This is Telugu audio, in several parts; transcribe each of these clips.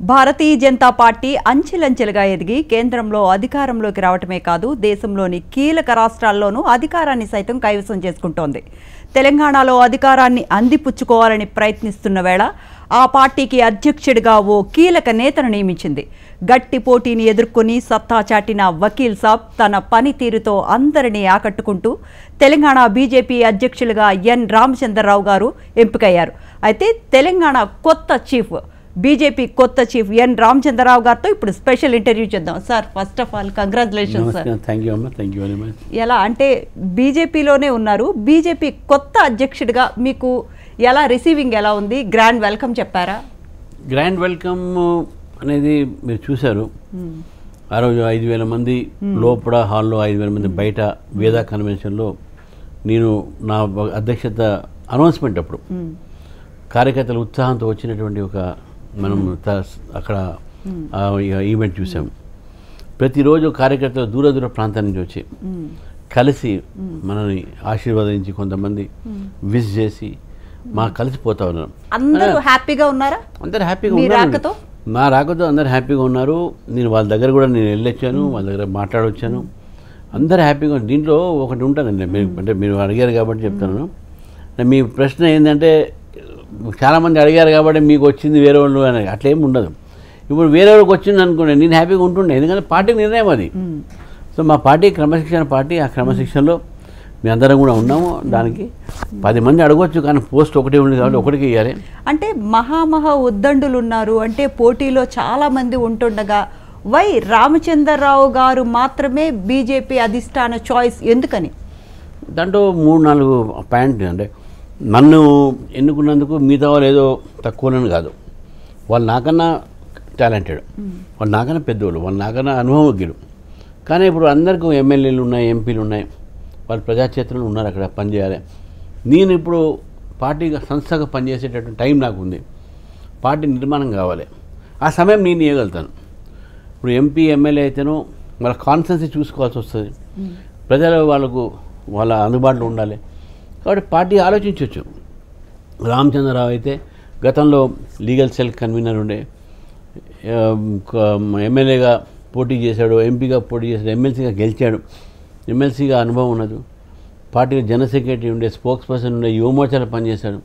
భారతీయ జనతా పార్టీ అంచెలంచెలుగా ఎదిగి కేంద్రంలో అధికారంలోకి రావటమే కాదు దేశంలోని కీలక రాష్ట్రాల్లోనూ అధికారాన్ని సైతం కైవసం చేసుకుంటోంది. తెలంగాణలో అధికారాన్ని అందిపుచ్చుకోవాలని ప్రయత్నిస్తున్న వేళ ఆ పార్టీకి అధ్యక్షుడిగా ఓ కీలక నేతను నియమించింది. గట్టి పోటీని ఎదుర్కొని సత్తా చాటిన వకీల్ సాబ్ తన పనితీరుతో అందరినీ ఆకట్టుకుంటూ తెలంగాణ బీజేపీ అధ్యక్షులుగా ఎన్ రామచంద్రరావు గారు ఎంపికయ్యారు. అయితే తెలంగాణ కొత్త చీఫ్ బీజేపీ కొత్త చీఫ్ ఎన్ రామచంద్రరావు గారితో ఇప్పుడు స్పెషల్ ఇంటర్వ్యూ చేద్దాం. Sir, first of all congratulations sir. Thank you అమ్మా, థ్యాంక్ యూ వెరీ మచ్. ఎలా అంటే బీజేపీలోనే ఉన్నారు, బీజేపీ కొత్త అధ్యక్షుడిగా మీకు ఎలా రిసీవింగ్ ఎలా ఉంది? గ్రాండ్ వెల్కమ్ చెప్పారా? గ్రాండ్ వెల్కమ్ అనేది మీరు చూశారు. ఆ రోజు 5,000 మంది లోపల హాల్లో, 5,000 మంది బయట వేదా కన్వెన్షన్లో నేను నా అధ్యక్షత అనౌన్స్మెంట్ అప్పుడు కార్యకర్తల ఉత్సాహంతో వచ్చినటువంటి ఒక మనం అక్కడ ఈవెంట్ చూసాము. ప్రతిరోజు కార్యకర్తలు దూర దూర ప్రాంతాల నుంచి వచ్చి కలిసి మనని ఆశీర్వదించి కొంతమంది విష్ చేసి మా కలిసిపోతా ఉన్నారు. అందరూ హ్యాపీగా ఉన్నారా? అందరు హ్యాపీగా ఉన్నారు. మా రాకతో అందరు హ్యాపీగా ఉన్నారు. నేను వాళ్ళ దగ్గర కూడా నేను వెళ్ళొచ్చాను, వాళ్ళ దగ్గర మాట్లాడొచ్చాను. అందరు హ్యాపీగా. దీంట్లో ఒకటి ఉంటుందండి, అంటే మీరు అడిగారు కాబట్టి చెప్తాను. మీ ప్రశ్న ఏంటంటే చాలామంది అడిగారు కాబట్టి మీకు వచ్చింది వేరే వాళ్ళు అని అట్లేం ఉండదు. ఇప్పుడు వేరే వాళ్ళకి వచ్చింది అనుకోండి, నేను హ్యాపీగా ఉంటుండే, ఎందుకంటే పార్టీ నిర్ణయం అది. సో మా పార్టీ క్రమశిక్షణ పార్టీ, ఆ క్రమశిక్షణలో మీ అందరం కూడా ఉన్నాము. దానికి 10 మంది అడగవచ్చు, కానీ పోస్ట్ ఒకటే ఉంది కాబట్టి ఒకటికి ఇవ్వాలి. అంటే మహా ఉద్దండులు ఉన్నారు, అంటే పోటీలో చాలామంది ఉంటుండగా వై రామచంద్రరావు గారు మాత్రమే బీజేపీ అధిష్టాన చాయిస్ ఎందుకని? దాంట్లో 3-4 పాయింట్. అంటే నన్ను ఎన్నుకున్నందుకు మిగతా వాళ్ళు ఏదో తక్కువనని కాదు. వాళ్ళు నాకన్నా టాలెంటెడ్, వాళ్ళు నాకన్నా పెద్దోళ్ళు, వాళ్ళు నాకన్నా అనుభవజ్ఞులు. కానీ ఇప్పుడు అందరికీ ఎమ్మెల్యేలు ఉన్నాయి, ఎంపీలు ఉన్నాయి, వాళ్ళు ప్రజాక్షేత్రంలో ఉన్నారు, అక్కడ పనిచేయాలి. నేను ఇప్పుడు పార్టీ సంస్థగా పనిచేసేటటువంటి టైం నాకు ఉంది. పార్టీ నిర్మాణం కావాలి, ఆ సమయం నేను ఇవ్వగలుగుతాను. ఇప్పుడు ఎంపీ ఎమ్మెల్యే అయితేనో వాళ్ళ కాన్స్టెన్సీ చూసుకోవాల్సి వస్తుంది, ప్రజలు వాళ్ళ అందుబాటులో ఉండాలి. కాబట్టి పార్టీ ఆలోచించవచ్చు. రామచంద్రరావు అయితే గతంలో లీగల్ సెల్ కన్వీనర్ ఉండే, ఎమ్మెల్యేగా పోటీ చేశాడు, ఎంపీగా పోటీ చేశాడు, ఎమ్మెల్సీగా గెలిచాడు, ఎమ్మెల్సీగా అనుభవం ఉన్నది. పార్టీలో జనరల్ సెక్రటరీ ఉండే, స్పోక్స్ పర్సన్ ఉండే, యువమోర్చాలో పనిచేశాడు.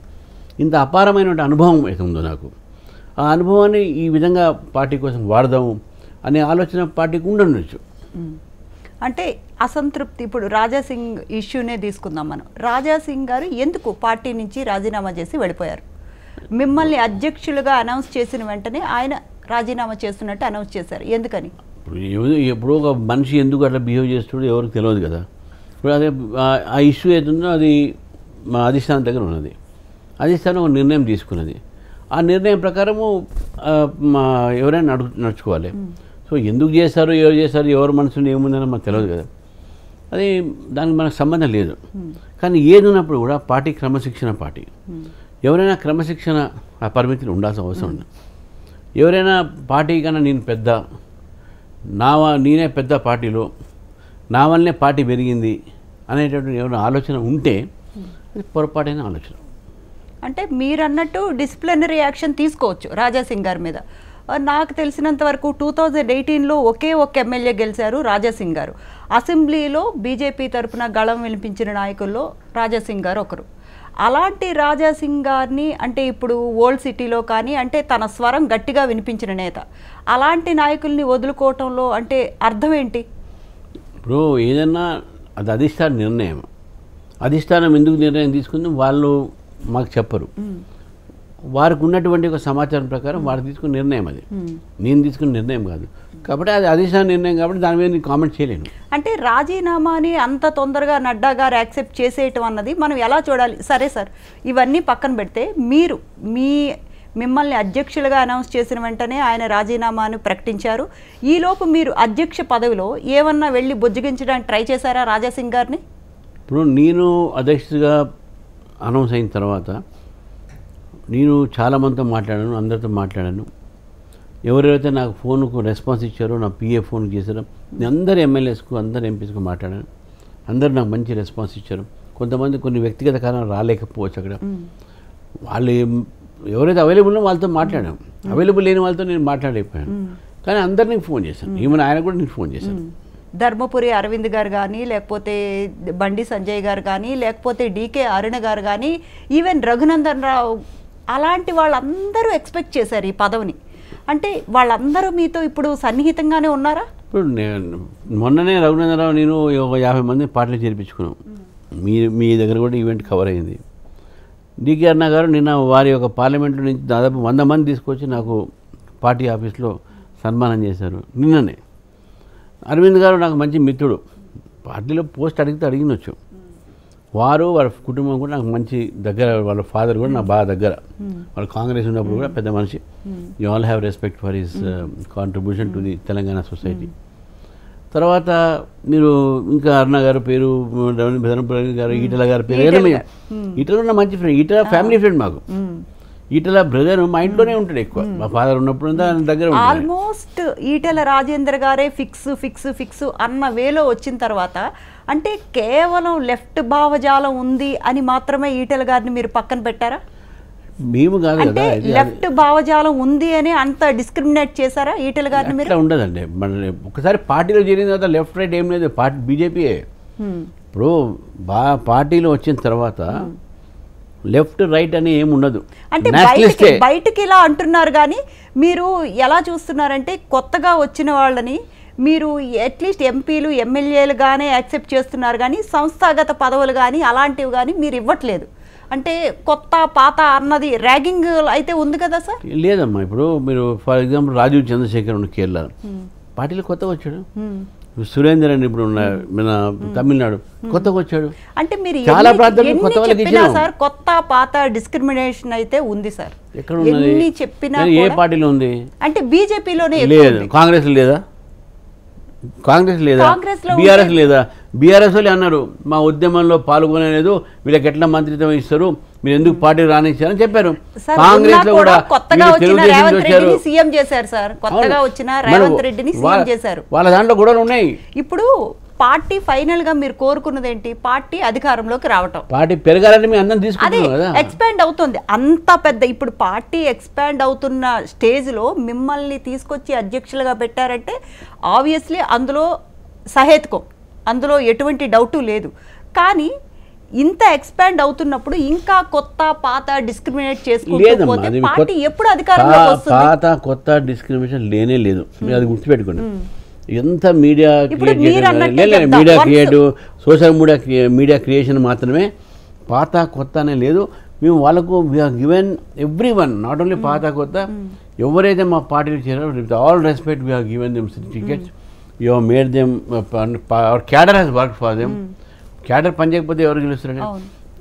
ఇంత అపారమైనటువంటి అనుభవం అయితే ఉందో నాకు. ఆ అనుభవాన్ని ఈ విధంగా పార్టీ కోసం వాడదాము అనే ఆలోచన పార్టీకి ఉండొచ్చు. అంటే అసంతృప్తి, ఇప్పుడు రాజాసింగ్ ఇష్యూనే తీసుకుందాం మనం. రాజాసింగ్ గారు ఎందుకు పార్టీ నుంచి రాజీనామా చేసి వెళ్ళిపోయారు? మిమ్మల్ని అధ్యక్షులుగా అనౌన్స్ చేసిన వెంటనే ఆయన రాజీనామా చేస్తున్నట్టు అనౌన్స్ చేశారు, ఎందుకని? ఎప్పుడో ఒక మనిషి ఎందుకు అట్లా బిహేవ్ చేస్తాడో ఎవరికి తెలియదు కదా. ఇప్పుడు అదే ఆ ఇష్యూ ఏదుందో అది మా అధిష్టానం దగ్గర ఉన్నది. అధిష్టానం ఒక నిర్ణయం తీసుకున్నది. ఆ నిర్ణయం ప్రకారము ఎవరైనా నడుచుకోవాలి. సో ఎందుకు చేశారు, ఎవరు చేశారు, ఎవరు మనసులో ఏముందని మనకు తెలియదు కదా. అది దానికి మనకు సంబంధం లేదు. కానీ ఏది ఉన్నప్పుడు కూడా పార్టీ క్రమశిక్షణ పార్టీ. ఎవరైనా క్రమశిక్షణ ఆ పరిమితిలో ఉండాల్సిన అవసరం ఉంది. ఎవరైనా పార్టీ కన్నా నేను పెద్ద, నేనే పెద్ద పార్టీలో, నా వల్లనే పార్టీ పెరిగింది అనేటటువంటి ఎవరైనా ఆలోచన ఉంటే అది పొరపాటైన ఆలోచన. అంటే మీరు అన్నట్టు డిసిప్లినరీ యాక్షన్ తీసుకోవచ్చు రాజాసింగ్ గారి మీద. నాకు తెలిసినంత వరకు 2018లో ఒకే ఒక్క ఎమ్మెల్యే గెలిచారు రాజాసింగ్ గారు. అసెంబ్లీలో బీజేపీ తరఫున గళం వినిపించిన నాయకుల్లో రాజాసింగ్ గారు ఒకరు. అలాంటి రాజాసింగ్ గారిని అంటే ఇప్పుడు ఓల్డ్ సిటీలో కానీ అంటే తన స్వరం గట్టిగా వినిపించిన నేత, అలాంటి నాయకుల్ని వదులుకోవటంలో అంటే అర్థం ఏంటి? ఇప్పుడు ఏదన్నా అది అధిష్టాన నిర్ణయం. అధిష్టానం ఎందుకు నిర్ణయం తీసుకుంది వాళ్ళు మాకు చెప్పరు. వారికి ఉన్నటువంటి ఒక సమాచారం ప్రకారం వారు తీసుకున్న నిర్ణయం అది, నేను తీసుకున్న నిర్ణయం కాదు. కాబట్టి అది అధిష్టాన నిర్ణయం కాబట్టి దాని మీద నేను కామెంట్ చేయలేను. అంటే రాజీనామాని అంత తొందరగా నడ్డా గారు యాక్సెప్ట్ చేసేయటం అన్నది మనం ఎలా చూడాలి? సరే సార్, ఇవన్నీ పక్కన పెడితే మిమ్మల్ని అధ్యక్షులుగా అనౌన్స్ చేసిన వెంటనే ఆయన రాజీనామాను ప్రకటించారు. ఈలోపు మీరు అధ్యక్ష పదవిలో ఏమన్నా వెళ్ళి బుజ్జగించడానికి ట్రై చేశారా రాజాసింగ్ గారిని? ఇప్పుడు నేను అధ్యక్షుడిగా అనౌన్స్ అయిన తర్వాత నేను చాలామందితో మాట్లాడాను, అందరితో మాట్లాడాను. ఎవరెవరైతే నాకు ఫోన్కు రెస్పాన్స్ ఇచ్చారో, నా పిఏ ఫోన్కి చేశారో, నేను అందరు ఎమ్మెల్యేస్కు, అందరు ఎంపీస్కు మాట్లాడాను. అందరూ నాకు మంచి రెస్పాన్స్ ఇచ్చారు. కొంతమంది కొన్ని వ్యక్తిగత కారణాలు రాలేకపోవచ్చు, అక్కడ వాళ్ళు ఎవరైతే అవైలబుల్లో వాళ్ళతో మాట్లాడాం, అవైలబుల్ లేని వాళ్ళతో నేను మాట్లాడలేకపోయాను. కానీ అందరినీ ఫోన్ చేశాను, ఈవెన్ ఆయన కూడా నేను ఫోన్ చేశాను. ధర్మపురి అరవింద్ గారు కానీ, లేకపోతే బండి సంజయ్ గారు కానీ, లేకపోతే డికే అరుణ గారు కానీ, ఈవెన్ రఘునందన్ రావు, అలాంటి వాళ్ళందరూ ఎక్స్పెక్ట్ చేశారు ఈ పదవిని. అంటే వాళ్ళందరూ మీతో ఇప్పుడు సన్నిహితంగానే ఉన్నారా? ఇప్పుడు మొన్ననే రఘునందరావు నేను ఒక 50 మంది పార్టీలు చేర్పించుకున్నాం. మీ దగ్గర కూడా ఈవెంట్ కవర్ అయింది. డికే అరుణ గారు నిన్న వారి యొక్క పార్లమెంట్లో నుంచి దాదాపు 100 మంది తీసుకొచ్చి నాకు పార్టీ ఆఫీస్లో సన్మానం చేశారు నిన్ననే. అరవింద్ గారు నాకు మంచి మిత్రుడు, పార్టీలో పోస్ట్ అడిగితే అడిగినొచ్చు. వారు వాళ్ళ కుటుంబం కూడా నాకు మంచి దగ్గర, వాళ్ళ ఫాదర్ కూడా నాకు బాగా దగ్గర. వాళ్ళు కాంగ్రెస్ ఉన్నప్పుడు కూడా పెద్ద మనిషి. You all have respect for his contribution to the Telangana society. తర్వాత మీరు ఇంకా అరుణ గారి పేరు, ధర్మపురి గారు, ఈటల గారి పేరు, ఈటల ఉన్న మంచి ఫ్రెండ్, ఈటల ఫ్యామిలీ ఫ్రెండ్ మాకు. ఈటల బ్రదర్ మా ఇంట్లోనే ఉంటాడు ఎక్కువ, మా ఫాదర్ ఉన్నప్పుడు దగ్గర. ఆల్మోస్ట్ ఈటల రాజేందర్ గారే ఫిక్స్ ఫిక్స్ ఫిక్స్ అన్న వేలో వచ్చిన తర్వాత, అంటే కేవలం లెఫ్ట్ భావజాలం ఉంది అని మాత్రమే ఈటల గారిని మీరు పక్కన పెట్టారా? మేము కాదు కదా, లెఫ్ట్ భావజాలం ఉంది అని అంత డిస్క్రిమినేట్ చేశారా ఈటల గారిని మీరు? అట్లా ఉండదండి. మన ఒకసారి పార్టీలో చేరిన తర్వాత లెఫ్ట్ రైట్ ఏం లేదు, పార్టీ బీజేపీయే. ఇప్పుడు పార్టీలో వచ్చిన తర్వాత లెఫ్ట్ రైట్ అని ఏమి ఉండదు. అంటే బయటకి ఇలా అంటున్నారు, కానీ మీరు ఎలా చూస్తున్నారంటే కొత్తగా వచ్చిన వాళ్ళని మీరు అట్లీస్ట్ ఎంపీలు ఎమ్మెల్యేలుగానే యాక్సెప్ట్ చేస్తున్నారు, కానీ సంస్థాగత పదవులు కానీ అలాంటివి కానీ మీరు ఇవ్వట్లేదు. అంటే కొత్త పాత అన్నది ర్యాగింగ్ అయితే ఉంది కదా సార్? లేదమ్మా. ఇప్పుడు మీరు ఫర్ ఎగ్జాంపుల్ రాజీవ్ చంద్రశేఖర్ ఉన్న కేరళ పార్టీలో కొత్తగా వచ్చాడు. సురేందర్ అని ఇప్పుడు ఉన్న మన తమిళనాడు కొత్తగా వచ్చాడు. అంటే మీరు చాలా ప్రాంతాల్లో కొత్త వాళ్ళకి ఇచ్చారు సార్. కొత్త పాత డిస్క్రిమినేషన్ అయితే ఉంది సార్. ఎక్కడ ఉన్నది? చెప్పినా ఏ పార్టీలో ఉంది? అంటే బీజేపీలోనే లేదు. కాంగ్రెస్ లేదా? కాంగ్రెస్ లేదా? బీఆర్ఎస్ లేదా? బీఆర్ఎస్ వాళ్ళు అన్నారు మా ఉద్యమంలో పాల్గొనలేదు, వీళ్ళకి ఎట్లా మంత్రిత్వం ఇస్తారు, మీరు ఎందుకు పార్టీ రానిచ్చారని చెప్పారు. కాంగ్రెస్ లో కూడా సీఎం చేశారు సార్, కొత్తగా వచ్చిన రేవంత్ రెడ్డిని సీఎం చేశారు. వాళ్ళ దాంట్లో గొడవలు ఉన్నాయి. ఇప్పుడు పార్టీ ఫైనల్ గా మీరు కోరుకున్నది ఏంటి? పార్టీ అధికారంలోకి రావటం, పార్టీ పెరగాలని మీ అందరం తీసుకుంటున్నాం కదా. ఎక్స్పాండ్ అవుతుంది అంత పెద్ద. ఇప్పుడు పార్టీ ఎక్స్పాండ్ అవుతున్న స్టేజ్ లో మిమ్మల్ని తీసుకొచ్చి అధ్యక్షులుగా పెట్టారంటే ఆబ్వియస్లీ అందులో సహేతుకం, అందులో ఎటువంటి డౌటు లేదు. కానీ ఇంత ఎక్స్పాండ్ అవుతున్నప్పుడు ఇంకా కొత్త పాత డిస్క్రిమినేట్ చేసుకుంటే పార్టీ ఎప్పుడు అధికారంలోకి వస్తుంది? పాత కొత్త డిస్క్రిమినేషన్ లేనే లేదు, మీరు అది గుర్తుపెట్టుకోండి. ఎంత media create social media creation మాత్రమే, పాత కొత్త అనే లేదు. మేము వాళ్ళకు we are given every one, not only పాత కొత్త, ఎవరైతే మా పార్టీలో చేరారో with all respect we are given them certificates, you have made them, our cadre has work for them. Cadre పనిచేయకపోతే ఎవరు గెలుస్తారండి?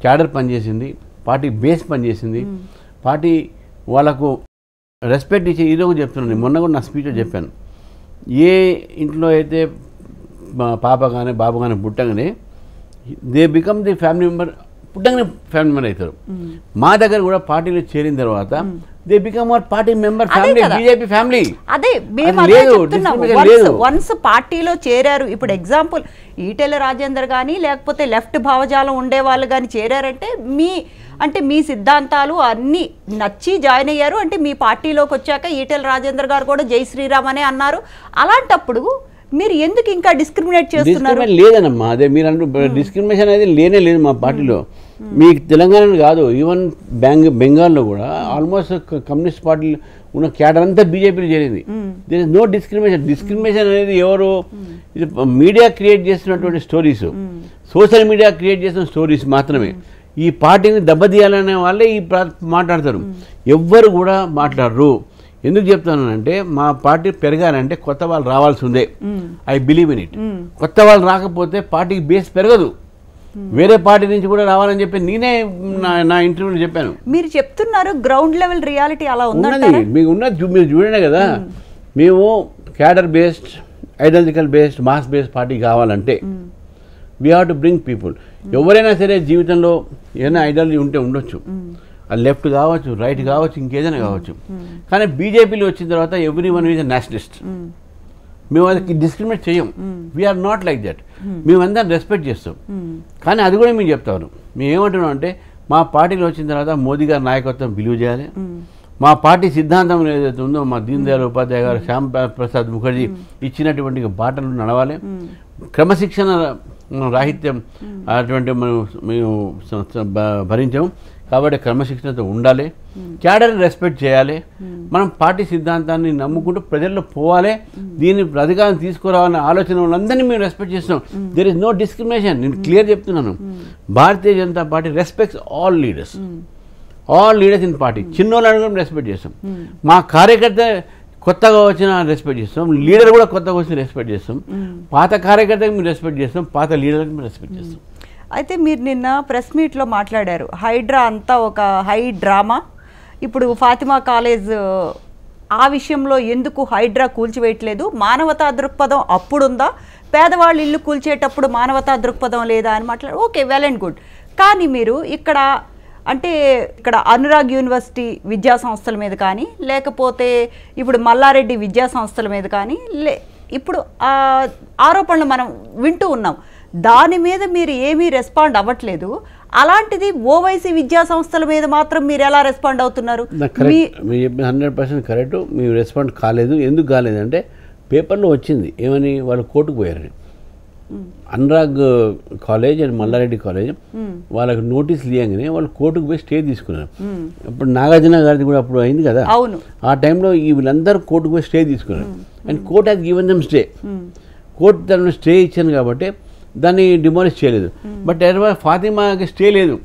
క్యాడర్ పనిచేసింది, పార్టీ బేస్ పనిచేసింది, పార్టీ వాళ్ళకు రెస్పెక్ట్ ఇచ్చి. ఈరోజు చెప్తున్నాను, మొన్న కూడా నా స్పీచ్లో చెప్పాను, ఏ ఇంట్లో అయితే పాప కానీ బాబు కానీ పుట్టగానే they become the family member, పుట్టగానే ఫ్యామిలీ మెంబర్ అవుతారు. మా దగ్గర కూడా పార్టీలో చేరిన తర్వాత they become our party member, family, BJP family. అదే వన్స్ పార్టీలో చేరారు. ఇప్పుడు ఎగ్జాంపుల్ ఈటెల రాజేందర్ కానీ లేకపోతే లెఫ్ట్ భావజాలం ఉండే వాళ్ళు కానీ చేరారంటే మీ సిద్ధాంతాలు అన్నీ నచ్చి జాయిన్ అయ్యారు. అంటే మీ పార్టీలోకి వచ్చాక ఈటెల రాజేందర్ గారు కూడా జై శ్రీరామ్ అనే అన్నారు. అలాంటప్పుడు మీరు ఎందుకు ఇంకా డిస్క్రిమినేట్ చేస్తున్నారు? లేదనమ్మా, అదే మీరు అంటారు డిస్క్రిమినేషన్ అనేది లేనే లేదు మా పార్టీలో. మీకు తెలంగాణ కాదు, ఈవెన్ బెంగాల్లో కూడా ఆల్మోస్ట్ కమ్యూనిస్ట్ పార్టీలు ఉన్న క్యాడర్ అంతా బీజేపీలో చేరింది. There is no discrimination. Discrimination అనేది ఎవరు? ఇది మీడియా క్రియేట్ చేస్తున్నటువంటి స్టోరీస్, సోషల్ మీడియా క్రియేట్ చేసిన స్టోరీస్ మాత్రమే. ఈ పార్టీని దెబ్బతీయాలనే వాళ్ళే ఈ మాట్లాడతారు, ఎవ్వరు కూడా మాట్లాడరు. ఎందుకు చెప్తానంటే మా పార్టీ పెరగాలంటే కొత్త వాళ్ళు రావాల్సి ఉందే. I believe in it. కొత్త వాళ్ళు రాకపోతే పార్టీకి బేస్ పెరగదు. వేరే పార్టీ నుంచి కూడా రావాలని చెప్పి నేనే నా ఇంటర్వ్యూలో చెప్పాను. మీరు చెప్తున్నారు గ్రౌండ్ లెవెల్ రియాలిటీ అలా ఉన్నది. మీకు ఉన్నది మీరు చూడండి కదా. మేము cadre based, ideological based, mass based party కావాలంటే we have to bring people. ఎవరైనా సరే జీవితంలో ఏదైనా ఐడియాలజీ ఉంటే ఉండొచ్చు, అది లెఫ్ట్ కావచ్చు, రైట్ కావచ్చు, ఇంకేదైనా కావచ్చు. కానీ బీజేపీలో వచ్చిన తర్వాత everyone is a nationalist. మేము అది డిస్క్రిమినేట్ చేయం. We're not like that. మేమందరం రెస్పెక్ట్ చేస్తాం. కానీ అది కూడా మేము చెప్తాను, మేము ఏమంటున్నాం అంటే మా పార్టీలో వచ్చిన తర్వాత మోదీ గారి నాయకత్వం బిలీవ్ చేయాలి, మా పార్టీ సిద్ధాంతం ఏదైతే ఉందో మా దీన్ దయాళ్ ఉపాధ్యాయ గారు, శ్యామ్ ప్రసాద్ ముఖర్జీ ఇచ్చినటువంటి బాటలు నడవాలి. క్రమశిక్షణ రాహిత్యం అటువంటి మేము భరించాము కాబట్టి క్రమశిక్షణతో ఉండాలి, క్యాడర్ని రెస్పెక్ట్ చేయాలి, మనం పార్టీ సిద్ధాంతాన్ని నమ్ముకుంటూ ప్రజల్లో పోవాలి, దీన్ని అధికారం తీసుకురావాలనే ఆలోచన వాళ్ళందరినీ మేము రెస్పెక్ట్ చేస్తున్నాం. There is no discrimination. నేను క్లియర్ చెప్తున్నాను, Bharatiya Janata Party respects all leaders in party. చిన్నోళ్ళని కూడా రెస్పెక్ట్ చేస్తాం, మా కార్యకర్త కొత్తగా వచ్చిన రెస్పెక్ట్ చేస్తాం, లీడర్ కూడా కొత్తగా వచ్చిన రెస్పెక్ట్ చేస్తాం, పాత కార్యకర్తకి మేము రెస్పెక్ట్ చేస్తాం, పాత లీడర్కి మేము రెస్పెక్ట్ చేస్తాం. అయితే మీరు నిన్న ప్రెస్ మీట్లో మాట్లాడారు, హైడ్రా అంతా ఒక హై డ్రామా, ఇప్పుడు ఫాతిమా కాలేజ్ ఆ విషయంలో ఎందుకు హైడ్రా కూల్చివేయట్లేదు, మానవతా దృక్పథం అప్పుడుందా, పేదవాళ్ళు ఇల్లు కూల్చేటప్పుడు మానవతా దృక్పథం లేదా అని మాట్లాడారు. Okay, well and good. కానీ మీరు ఇక్కడ అనురాగ్ యూనివర్సిటీ విద్యా సంస్థల మీద కానీ, లేకపోతే ఇప్పుడు మల్లారెడ్డి విద్యా సంస్థల మీద కానీ ఇప్పుడు ఆరోపణలు మనం వింటూ ఉన్నాం, దాని మీద మీరు ఏమీ రెస్పాండ్ అవ్వట్లేదు. అలాంటిది ఓవైసీ విద్యా సంస్థల మీద మాత్రం మీరు ఎలా రెస్పాండ్ అవుతున్నారు? మీరు చెప్పిన 100% కరెక్ట్. మీరు రెస్పాండ్ కాలేదు. ఎందుకు కాలేదంటే పేపర్లో వచ్చింది ఏమని, వాళ్ళు కోర్టుకు పోయారని. Anurag college and Mallareddy college వాళ్ళకి నోటీసులు ఇవ్వగానే వాళ్ళు కోర్టుకు పోయి స్టే తీసుకున్నారు. ఇప్పుడు నాగార్జున గారిది కూడా అప్పుడు అయింది కదా, ఆ టైంలో వీళ్ళందరూ కోర్టుకు పోయి స్టే తీసుకున్నారు. And court has given them stay. Court తను స్టే ఇచ్చాను కాబట్టి దాన్ని డిమాలిష్ చేయలేదు. బట్ ఫాతిమాకి స్టే లేదు.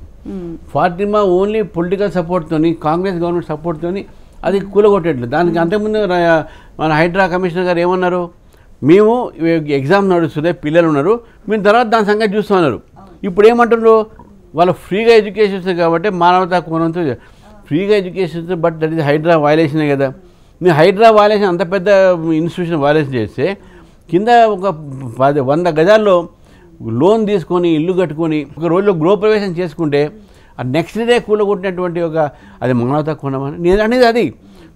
ఫాతిమా ఓన్లీ పొలిటికల్ సపోర్ట్తోని, కాంగ్రెస్ గవర్నమెంట్ సపోర్ట్తోని అది కూలగొట్టేట్లేదు. దానికి అంతకుముందు మన హైడ్రా కమిషనర్ గారు ఏమన్నారు, మేము ఎగ్జామ్ నడుస్తుంది, పిల్లలు ఉన్నారు, మేము తర్వాత దాని సంగతి చూస్తున్నారు. ఇప్పుడు ఏమంటున్నారు, వాళ్ళు ఫ్రీగా ఎడ్యుకేషన్ ఇస్తారు కాబట్టి మానవతా కోణంతో ఫ్రీగా ఎడ్యుకేషన్ ఇస్తారు. బట్ దట్ ఈస్ హైడ్రా వయలేషనే కదా. నేను హైడ్రా వయలేషన్ అంత పెద్ద ఇన్స్టిట్యూషన్ వయలేషన్ చేస్తే కింద ఒక 100 గజాల్లో లోన్ తీసుకొని ఇల్లు కట్టుకొని ఒక రోజులో గృహప్రవేశం చేసుకుంటే ఆ నెక్స్ట్ డే కూలగొట్టినటువంటి అది మానవతా కోణమని నేను అనేది. అది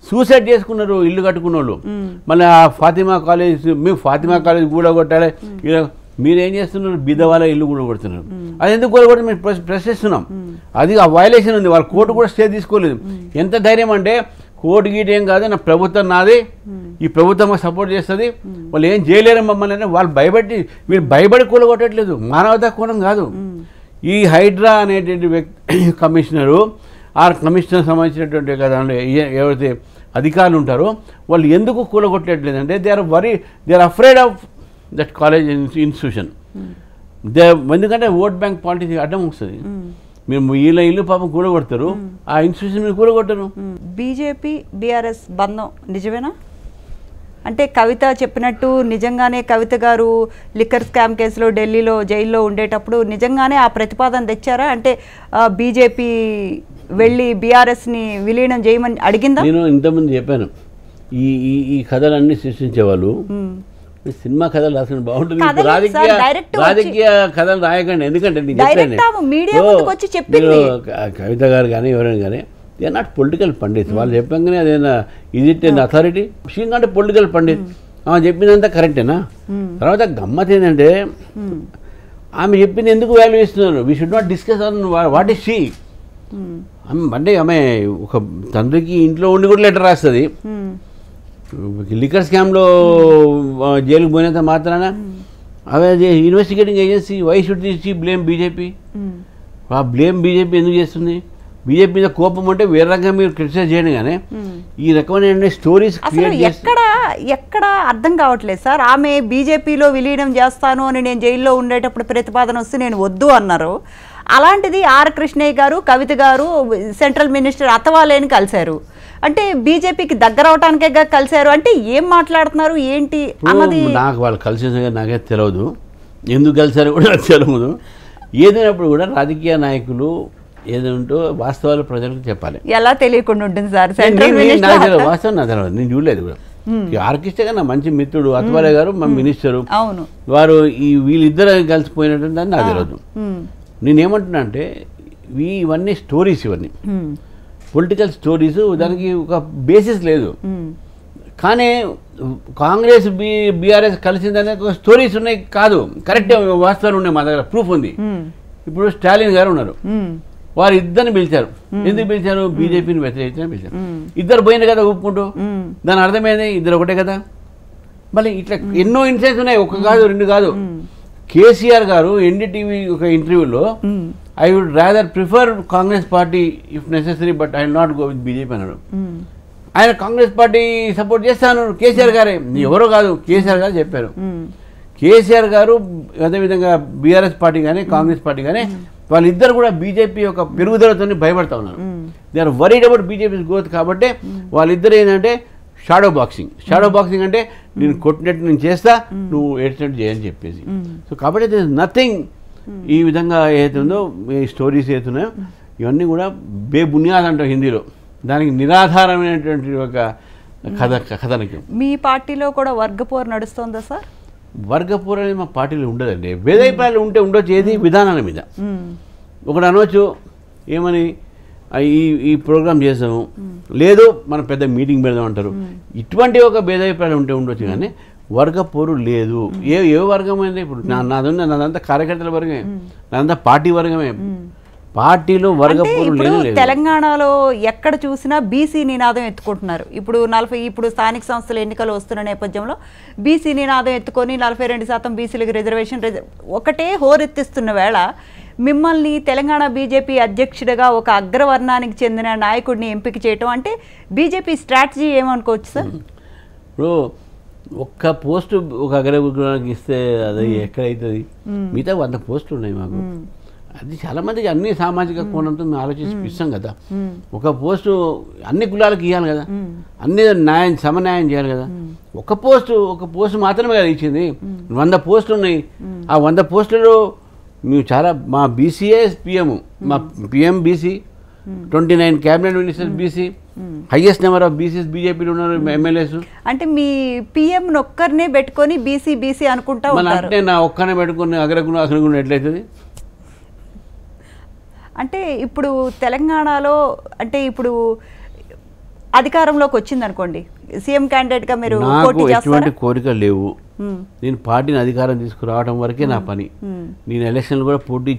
సూసైడ్ చేసుకున్నారు ఇల్లు కట్టుకున్న వాళ్ళు. మళ్ళీ ఆ ఫాతిమా కాలేజ్, మేము ఫాతిమా కాలేజ్ కూలగొట్టాలి, మీరేం చేస్తున్నారు, బీదవాళ్ళ ఇల్లు కూలగొడుతున్నారు. అది ఎందుకు కూలగొట్టి మేము ప్రశ్నిస్తున్నాం. అది ఆ వయలేషన్ ఉంది. వాళ్ళ కోర్టు కూడా స్టే తీసుకోలేదు. ఎంత ధైర్యం అంటే కోర్టు గీట ఏం కాదు, నా ప్రభుత్వం నాది, ఈ ప్రభుత్వం సపోర్ట్ చేస్తుంది, వాళ్ళు ఏం చేయలేరు మమ్మల్ని అంటే వాళ్ళు వీళ్ళు భయపడి కూలగొట్టట్లేదు. మానవతా కోణం కాదు. ఈ హైడ్రా అనేటువంటి కమిషనరు ఆ కమిషనర్ సంబంధించినటువంటి దానిలో ఎవరైతే అధికారులు ఉంటారో వాళ్ళు ఎందుకు కూలగొట్టట్లేదు అంటే they are afraid of that college institution. ఎందుకంటే ఓట్ బ్యాంక్ పాలిటిక్స్ అడ్డం వస్తుంది. మీరు వీళ్ళ ఇల్లు పాపం కూలగొడతారు, ఆ ఇన్స్టిట్యూషన్ మీరు కూలగొట్టరు. బీజేపీ బీఆర్ఎస్ బంధం నిజమేనా? అంటే కవిత చెప్పినట్టు నిజంగానే కవిత గారు లిక్కర్ స్కామ్ కేసులో ఢిల్లీలో జైల్లో ఉండేటప్పుడు నిజంగానే ఆ ప్రతిపాదన తెచ్చారా? అంటే బీజేపీ వెళ్ళి బీఆర్ఎస్ని విలీనం చేయమని అడిగిందా? నేను ఇంతకుముందు చెప్పాను, ఈ కథలన్నీ సృష్టించేవాళ్ళు సినిమా కథలు రాసిన బాగుంటుంది, రాజకీయ కథలు రాయకండి. ఎందుకంటే నేను చెప్పాను, కవిత గారు కానీ ఎవరైనా కానీ they are not political pundit. వాళ్ళు చెప్పంగానే అదేనా is it an authority? She not political pundit. ఆమె చెప్పిందంతా కరెక్టేనా? తర్వాత గమ్మత్ ఏంటంటే ఆమె చెప్పింది ఎందుకు వాల్యూ ఇస్తున్నారు? We should not discuss on what is she. అంటే ఆమె ఒక తండ్రికి ఇంట్లో ఉండి కూడా లెటర్ రాస్తుంది. లిక్కర్ స్కామ్లో జైలుకు పోయినంత మాత్రాన అవే investigating agency, why should she blame BJP? ఆ బ్లేమ్ బీజేపీ ఎందుకు చేస్తుంది? బీజేపీ మీద కోపం అంటే వేరే రకంగా మీరు క్రిటిసైజ్ చేయండి, కానీ ఈ రకమైన స్టోరీస్ ఎక్కడ అర్థం కావట్లేదు సార్. ఆమె బీజేపీలో విలీనం చేస్తాను అని నేను జైల్లో ఉండేటప్పుడు ప్రతిపాదన వస్తే నేను వద్దు అన్నారు. అలాంటిది ఆర్ కృష్ణయ్య గారు, కవిత గారు సెంట్రల్ మినిస్టర్ అత్తవాలేని కలిశారు. అంటే బీజేపీకి దగ్గర అవటానికే కలిశారు అంటే ఏం మాట్లాడుతున్నారు ఏంటి అన్నది నాకు వాళ్ళు కలిసి నాకే తెలియదు, ఎందుకు కలిసారో కూడా నాకు తెలియదు. ఏదైనప్పుడు కూడా రాజకీయ నాయకులు ఏదంటో వాస్తవాలు ప్రజలకు చెప్పాలి. ఎలా తెలియకుండా ఉంటుంది సార్? వాస్తవం నాకు తెలియదు, నేను చూడలేదు కూడా. ఆర్కిస్టే నా మంచి మిత్రుడు అత్వాలే గారు మా మినిస్టరు, వారు వీళ్ళిద్దరు కలిసిపోయినట్టు దాన్ని నాకు తెలియదు. నేనేమంటున్నా అంటే ఇవన్నీ స్టోరీస్, ఇవన్నీ పొలిటికల్ స్టోరీస్, దానికి ఒక బేసిస్ లేదు. కానీ కాంగ్రెస్ బీఆర్ఎస్ కలిసిందనే ఒక స్టోరీస్ ఉన్నాయి, కాదు కరెక్టే వాస్తవాలు ఉన్నాయి, మా దగ్గర ప్రూఫ్ ఉంది. ఇప్పుడు స్టాలిన్ గారు ఉన్నారు, వారు ఇద్దరిని పిలిచారు. ఎందుకు పిలిచారు? బీజేపీని వ్యతిరేకించని పిలిచారు. ఇద్దరు పోయింది కదా ఊపుకుంటూ. దాని అర్థమైంది ఇద్దరు ఒకటే కదా. మళ్ళీ ఇట్లా ఎన్నో ఇన్సిడెంట్స్ ఉన్నాయి, ఒక కాదు రెండు కాదు. కేసీఆర్ గారు ఎన్డీటీవీ ఒక ఇంటర్వ్యూలో I would rather prefer Congress party if necessary but I will not go with BJP అన్నాడు. ఆయన కాంగ్రెస్ పార్టీ సపోర్ట్ చేస్తాను కేసీఆర్ గారే, ఎవరో కాదు కేసీఆర్ గారు చెప్పారు. కేసీఆర్ గారు అదేవిధంగా బీఆర్ఎస్ పార్టీ కానీ కాంగ్రెస్ పార్టీ కానీ వాళ్ళిద్దరు కూడా బీజేపీ యొక్క పెరుగుదలతో భయపడతా ఉన్నారు. They are worried about BJP growth. కాబట్టి వాళ్ళిద్దరు ఏంటంటే షాడో బాక్సింగ్ అంటే నేను కొట్టినట్టు నేను చేస్తా, నువ్వు ఏడ్చినట్టు చేయని చెప్పేసి. సో కాబట్టి దిస్ ఇస్ నథింగ్. ఈ విధంగా ఏదైతుందో ఈ స్టోరీస్ ఏతున్నాయో ఇవన్నీ కూడా బేబునియాద్ అంటారు హిందీలో, దానికి నిరాధారమైనటువంటి ఒక కథనకి. మీ పార్టీలో కూడా వర్గపోరు నడుస్తుందా సార్? వర్గపోరు అనేది మా పార్టీలో ఉండదండి. భేదాభిప్రాయాలు ఉంటే ఉండొచ్చు, ఏది విధానాల మీద. ఒకటి అనవచ్చు ఏమని ఈ ప్రోగ్రామ్ చేసాము, లేదు మనం పెద్ద మీటింగ్ పెడదాం అంటారు. ఇటువంటి ఒక భేదాభిప్రాయాలు ఉంటే ఉండొచ్చు, కానీ వర్గపోరు లేదు. ఏ వర్గం అయింది? ఇప్పుడు నాదంతా కార్యకర్తల వర్గమే, నాదంతా పార్టీ వర్గమే. పార్టీలో వర్గపోరు లేదు. తెలంగాణలో ఎక్కడ చూసినా బీసీ నినాదం ఎత్తుకుంటున్నారు. ఇప్పుడు స్థానిక సంస్థల ఎన్నికలు వస్తున్న నేపథ్యంలో బీసీ నినాదం ఎత్తుకొని 42% బీసీలకు రిజర్వేషన్ ఒకటే హోరెత్తిస్తున్న వేళ మిమ్మల్ని తెలంగాణ బీజేపీ అధ్యక్షుడిగా ఒక అగ్రవర్ణానికి చెందిన నాయకుడిని ఎంపిక చేయటం అంటే బీజేపీ స్ట్రాటజీ ఏమనుకోవచ్చు సార్? ఇప్పుడు ఒక్క పోస్టు ఒక అగ్రవర్ణానికి ఇస్తే అది ఎక్కడైతుంది? మిగతా 100 పోస్టులు ఉన్నాయి మాకు. అది చాలా మందికి అన్ని సామాజిక కోణంతో మేము ఆలోచించి ఇస్తాం కదా. ఒక పోస్టు అన్ని కులాలకు ఇవ్వాలి కదా, అన్ని సమన్యాయం చేయాలి కదా. ఒక పోస్టు మాత్రమే కదా ఇచ్చింది. 100 పోస్టులు ఉన్నాయి. ఆ 100 పోస్టులు మేము చాలా మా బీసీఏ పిఎం, మా PM BC, 29 cabinet ministers BC, highest number of BCs బీజేపీలో ఉన్నారు ఎమ్మెల్యేస్. అంటే మీ పిఎం ఒక్కరినే పెట్టుకొని బీసీ అనుకుంటా అంటే నా ఒక్కనే పెట్టుకుని అగ్రగుణ ఎట్లయితుంది? అంటే ఇప్పుడు తెలంగాణలో అంటే ఇప్పుడు అధికారంలోకి వచ్చింది అనుకోండి, సీఎం క్యాండిడేట్గా మీరు పోటీ చేస్తారా? ఎటువంటి కోరికలు లేవు. నేను పార్టీని అధికారం తీసుకురావడం వరకే నా పని. నేను ఎలక్షన్లు కూడా పోటీ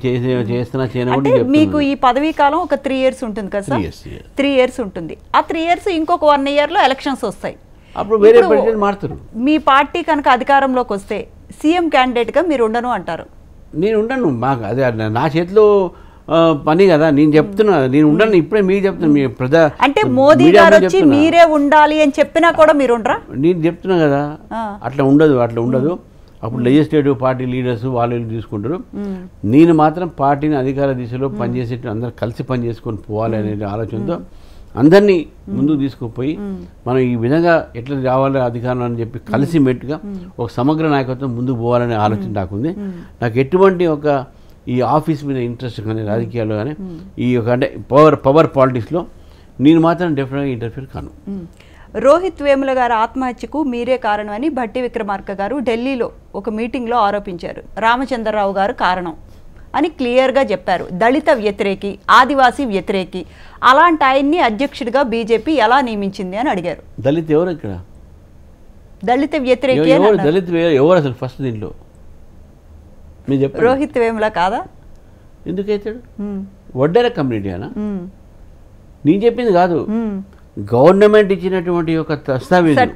చేస్తున్నా చేయను. మీకు ఈ పదవీ కాలం ఒక 3 years ఉంటుంది కదా సార్? 3 years ఉంటుంది. ఆ 3 years ఇంకొక 1 yearలో ఎలక్షన్స్ వస్తాయి. అప్పుడు వేరే ప్రెసిడెంట్ మారుతారు. మీ పార్టీ కనుక అధికారంలోకి వస్తే సీఎం క్యాండిడేట్గా మీరు ఉండను అంటారు? నేను ఉండను. మాకు అదే నా చేతిలో పని కదా. నేను చెప్తున్నా, నేను ఉండను. ఇప్పుడే మీకు చెప్తున్నా. మీ అంటే మోదీ గారు వచ్చి మీరే ఉండాలి అని చెప్పినా కూడా మీరు ఉండరా? నేను చెప్తున్నా కదా, అట్లా ఉండదు. అప్పుడు లెజిస్లేటివ్ పార్టీ లీడర్స్ వాళ్ళు తీసుకుంటారు. నేను మాత్రం పార్టీని అధికార దిశలో పనిచేసేట్టు అందరూ కలిసి పనిచేసుకొని పోవాలి అనే ఆలోచనతో అందరినీ ముందుకు తీసుకుపోయి మనం ఈ విధంగా ఎట్లా రావాలి అధికారం అని చెప్పి కలిసి మెట్టుగా ఒక సమగ్ర నాయకత్వం ముందుకు పోవాలనే ఆలోచన నాకుంది. నాకు ఎటువంటి ఒక ఈ ఆఫీస్ మీద ఇంట్రెస్ట్ కానీ రాజకీయాల్లో కానీ ఈ ఒక అంటే పవర్ పాలిటిక్స్లో నేను మాత్రం డెఫినెట్గా ఇంటర్ఫియర్ కాను. రోహిత్ వేముల గారి ఆత్మహత్యకు మీరే కారణమని భట్టి విక్రమార్క గారు ఢిల్లీలో ఒక మీటింగ్లో ఆరోపించారు. రామచంద్రరావు గారు కారణం అని క్లియర్గా చెప్పారు. దళిత వ్యతిరేకి, ఆదివాసీ వ్యతిరేకి, అలాంటి ఆయన్ని అధ్యక్షుడిగా బీజేపీ ఎలా నియమించింది అని అడిగారు. దళిత ఎవరు ఇక్కడ? దళిత వ్యతిరేకి దళిత ఎవరు అసలు ఫస్ట్ దీంట్లో? రోహిత్ వేముల కాదా? ఎందుకైతాడు? వడ్డేర కమ్యూనిటీ అనా? నేను చెప్పింది కాదు, గవర్నమెంట్ ఇచ్చినటువంటి ఒక దస్తావేజు,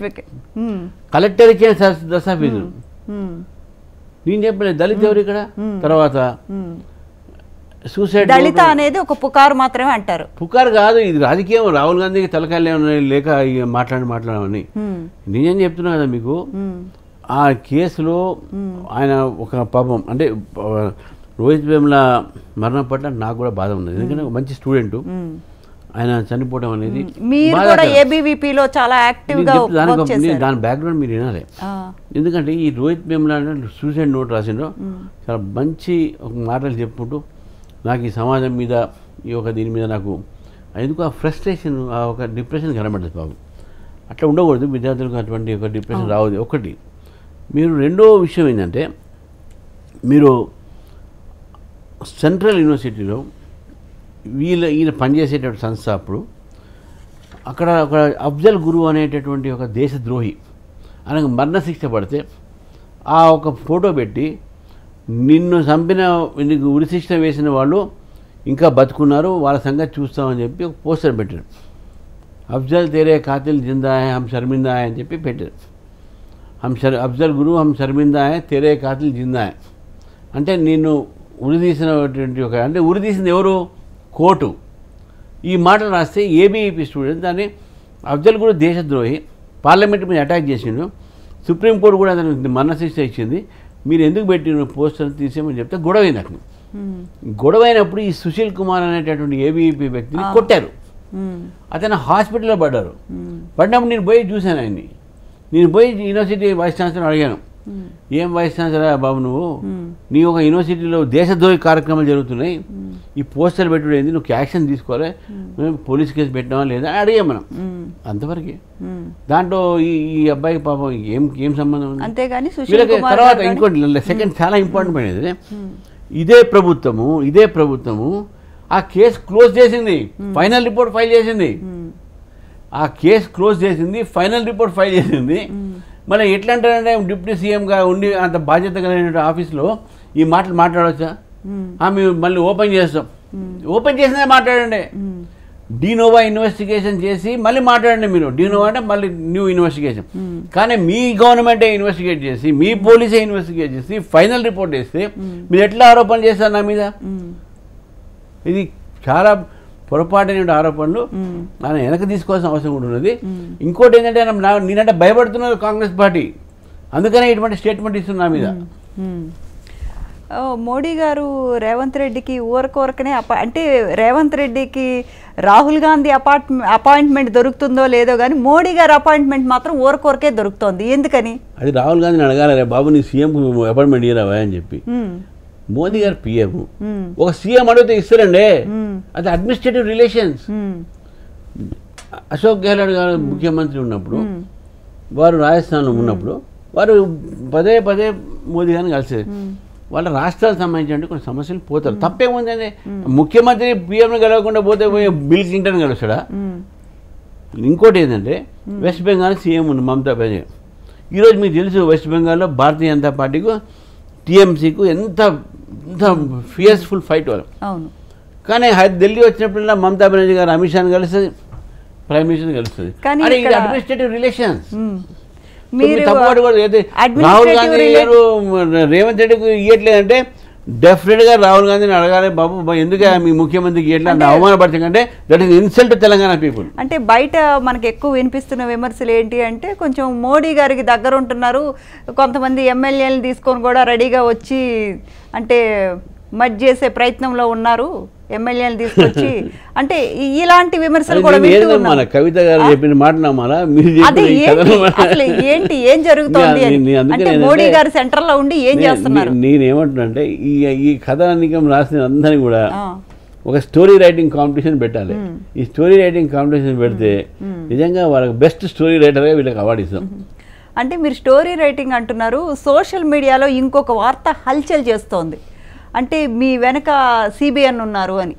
కలెక్టర్ ఇచ్చిన దస్తావేజు. నేను చెప్పలేదు దళిత ఎవరు ఇక్కడ. తర్వాత సూసైడ్ దళిత అనేది ఒక పుకారు మాత్రమే అంటారు. పుకారు కాదు, ఇది రాజకీయం. రాహుల్ గాంధీకి తలకాయలు ఏమన్నా లేక మాట్లాడమని నేనేం చెప్తున్నా కదా మీకు. ఆ కేసులో ఆయన ఒక పాపం అంటే రోహిత్ వేముల మరణం పట్ల నాకు కూడా బాధ ఉన్నది. ఎందుకంటే ఒక మంచి స్టూడెంట్ ఆయన చనిపోవడం అనేది. దాని బ్యాక్గ్రౌండ్ మీరు వినాలి. ఎందుకంటే ఈ రోహిత్ వేముల సూసైడ్ నోట్ రాసిండ్రో చాలా మంచి ఒక మాటలు చెప్పుకుంటూ నాకు ఈ సమాజం మీద ఈ ఒక దీని మీద నాకు ఎందుకు ఆ ఫ్రస్ట్రేషన్, ఆ ఒక డిప్రెషన్ కనబడుతుంది బాబు. అట్లా ఉండకూడదు. విద్యార్థులకు అటువంటి ఒక డిప్రెషన్ రావద్దు. ఒకటి మీరు రెండో విషయం ఏంటంటే, మీరు సెంట్రల్ యూనివర్సిటీలో ఈయన పనిచేసేటువంటి సంస్థ అప్పుడు అక్కడ ఒక అఫ్జల్ గురువు అనేటటువంటి ఒక దేశద్రోహి ఆయనకు మరణశిక్ష పడితే ఆ ఒక ఫోటో పెట్టి నిన్ను చంపిన నీకు ఉరిశిక్ష వేసిన వాళ్ళు ఇంకా బతుకున్నారు, వాళ్ళ సంగతి చూస్తామని చెప్పి ఒక పోస్టర్ పెట్టారు. అఫ్జల్ తేరే కాతిల్ జిందా హై హమ్ శర్మిందా హై అని చెప్పి పెట్టారు. అఫ్జల్ గురు హమ్ శర్మిందా హై తేరే కాతిల్ జిందా హై అంటే నిన్ను ఉరిదీసినటువంటి ఒక అంటే ఉరిదీసింది ఎవరు? కోర్టు. ఈ మాటలు రాస్తే ఏబీవీపీ స్టూడెంట్ దాన్ని అఫ్జల్ గురు దేశద్రోహి, పార్లమెంట్ మీద అటాక్ చేసిండు, సుప్రీంకోర్టు కూడా అతనికి మరణశిక్ష ఇచ్చింది, మీరు ఎందుకు పెట్టిన పోస్టర్ తీసేమని చెప్తే గొడవైంది. అక్కడ గొడవైనప్పుడు ఈ సుశీల్ కుమార్ అనేటటువంటి ఏబీవీపీ వ్యక్తిని కొట్టారు. అతను హాస్పిటల్లో పడ్డారు. పడినప్పుడు నేను పోయి చూశాను ఆయన్ని. నేను పోయి యూనివర్సిటీ వైస్ ఛాన్సలర్ అడిగాను, ఏం వైస్ ఛాన్సలర్ బాబు నువ్వు, నీ ఒక యూనివర్సిటీలో దేశద్రోహి కార్యక్రమాలు జరుగుతున్నాయి, ఈ పోస్టర్ పెట్టుడు ఏంది, నువ్వు యాక్షన్ తీసుకోవాలి, పోలీస్ కేసు పెట్టినావా లేదా అని అడిగాం మనం. అంతవరకే. దాంట్లో ఈ అబ్బాయికి పాపం ఏం సంబంధం ఉంది? అంతేగాని తర్వాత ఇంకోటి సెకండ్ చాలా ఇంపార్టెంట్ అయినది, ఇదే ప్రభుత్వము ఆ కేసు క్లోజ్ చేసింది, ఫైనల్ రిపోర్ట్ ఫైల్ చేసింది. ఆ కేసు క్లోజ్ చేసింది, ఫైనల్ రిపోర్ట్ ఫైల్ చేసింది. మళ్ళీ ఎట్లా అంటారంటే డిప్యూటీ సీఎంగా ఉండి అంత బాధ్యత కలిగిన ఆఫీస్లో ఈ మాటలు మాట్లాడవచ్చా? మేము మళ్ళీ ఓపెన్ చేస్తాం. ఓపెన్ చేసినా మాట్లాడండి. డీనోవా ఇన్వెస్టిగేషన్ చేసి మళ్ళీ మాట్లాడండి. మీరు డీనోవా అంటే మళ్ళీ న్యూ ఇన్వెస్టిగేషన్. కానీ మీ గవర్నమెంటే ఇన్వెస్టిగేట్ చేసి, మీ పోలీసే ఇన్వెస్టిగేట్ చేసి ఫైనల్ రిపోర్ట్ వేస్తే మీరు ఎట్లా ఆరోపణ చేస్తారు నా మీద? ఇది చాలా పొరపాటైన ఆరోపణలు. ఆయన వెనక తీసుకోవాల్సిన అవసరం కూడా ఉన్నది. ఇంకోటి ఏంటంటే నేనంటే భయపడుతున్నారు కాంగ్రెస్ పార్టీ, అందుకనే ఇటువంటి స్టేట్మెంట్ ఇస్తున్నా మీద. మోడీ గారు రేవంత్ రెడ్డికి ఊరకొరకనే అంటే రేవంత్ రెడ్డికి రాహుల్ గాంధీ అపాయింట్మెంట్ దొరుకుతుందో లేదో కానీ మోడీ గారి అపాయింట్మెంట్ మాత్రం ఊరకొరకే దొరుకుతోంది. ఎందుకని? అది రాహుల్ గాంధీని అడగాలి, రే బాబు నీ సీఎం అపాయింట్మెంట్ ఇయ్యరావా అని చెప్పి. మోదీ గారు పిఎం, ఒక సీఎం అడిగితే ఇస్తారండి. అది అడ్మినిస్ట్రేటివ్ రిలేషన్స్. అశోక్ గెహ్లోట్ గారు ముఖ్యమంత్రి ఉన్నప్పుడు, వారు రాజస్థాన్లో ఉన్నప్పుడు వారు పదే పదే మోదీ గారిని కలిసేది. వాళ్ళ రాష్ట్రాలకు సంబంధించిన కొన్ని సమస్యలు పోతారు. తప్పేముందండి? ముఖ్యమంత్రి పిఎంని కలవకుండా పోతే పోయి బిల్ క్లింటన్ కలుస్తాడా? ఇంకోటి ఏంటంటే వెస్ట్ బెంగాల్ సీఎం ఉంది మమతా బెనర్జీ. ఈరోజు మీకు తెలుసు వెస్ట్ బెంగాల్లో భారతీయ జనతా పార్టీకు టీఎంసీకు ఎంత ఫియర్స్ఫుల్ ఫైట్ వాళ్ళు. కానీ ఢిల్లీ వచ్చినప్పుడల్లా మమతా బెనర్జీ గారు అమిత్ షాని కలుస్తుంది, ప్రైమ్ మినిస్టర్ కలుస్తుంది. ఇది అడ్మినిస్ట్రేటివ్ రిలేషన్స్. రాహుల్ గాంధీ గారు రేవంత్ రెడ్డికి ఇవ్వట్లేదంటే డెఫినెట్గా రాహుల్ గాంధీని అడగాలి, బాబు ఎందుకు మీ ముఖ్యమంత్రికి ఇవ్వట్లేదు అవమానపరచకంటే that is insult Telangana people. అంటే బయట మనకు ఎక్కువ వినిపిస్తున్న విమర్శలు ఏంటి అంటే కొంచెం మోడీ గారికి దగ్గర ఉంటున్నారు, కొంతమంది ఎమ్మెల్యేలు తీసుకొని కూడా రెడీగా వచ్చి అంటే మర్జ్ చేసే ప్రయత్నంలో ఉన్నారు ఎమ్మెల్యేలు తీసుకొచ్చి, అంటే ఇలాంటి విమర్శలు కూడా మన కవిత గారు చెప్పిన మాట నమ్మాలా? అసలు ఏంటి, ఏం జరుగుతోంది అంటే మోడీ గారు సెంటర్ లో ఉండి ఏం చేస్తున్నారు? నేనేమంటున్నానంటే ఈ కథానికం రాసిన అందరినీ కూడా ఒక స్టోరీ రైటింగ్ కాంపిటీషన్ పెట్టాలి. ఈ స్టోరీ రైటింగ్ కాంపిటీషన్ పెడితే నిజంగా వాళ్ళకి బెస్ట్ స్టోరీ రైటర్గా వీళ్ళకి అవార్డు ఇస్తాం. అంటే మీరు స్టోరీ రైటింగ్ అంటున్నారు, సోషల్ మీడియాలో ఇంకొక వార్త హల్చల్ చేస్తోంది, అంటే మీ వెనక సిబిఎన్ ఉన్నారు అని.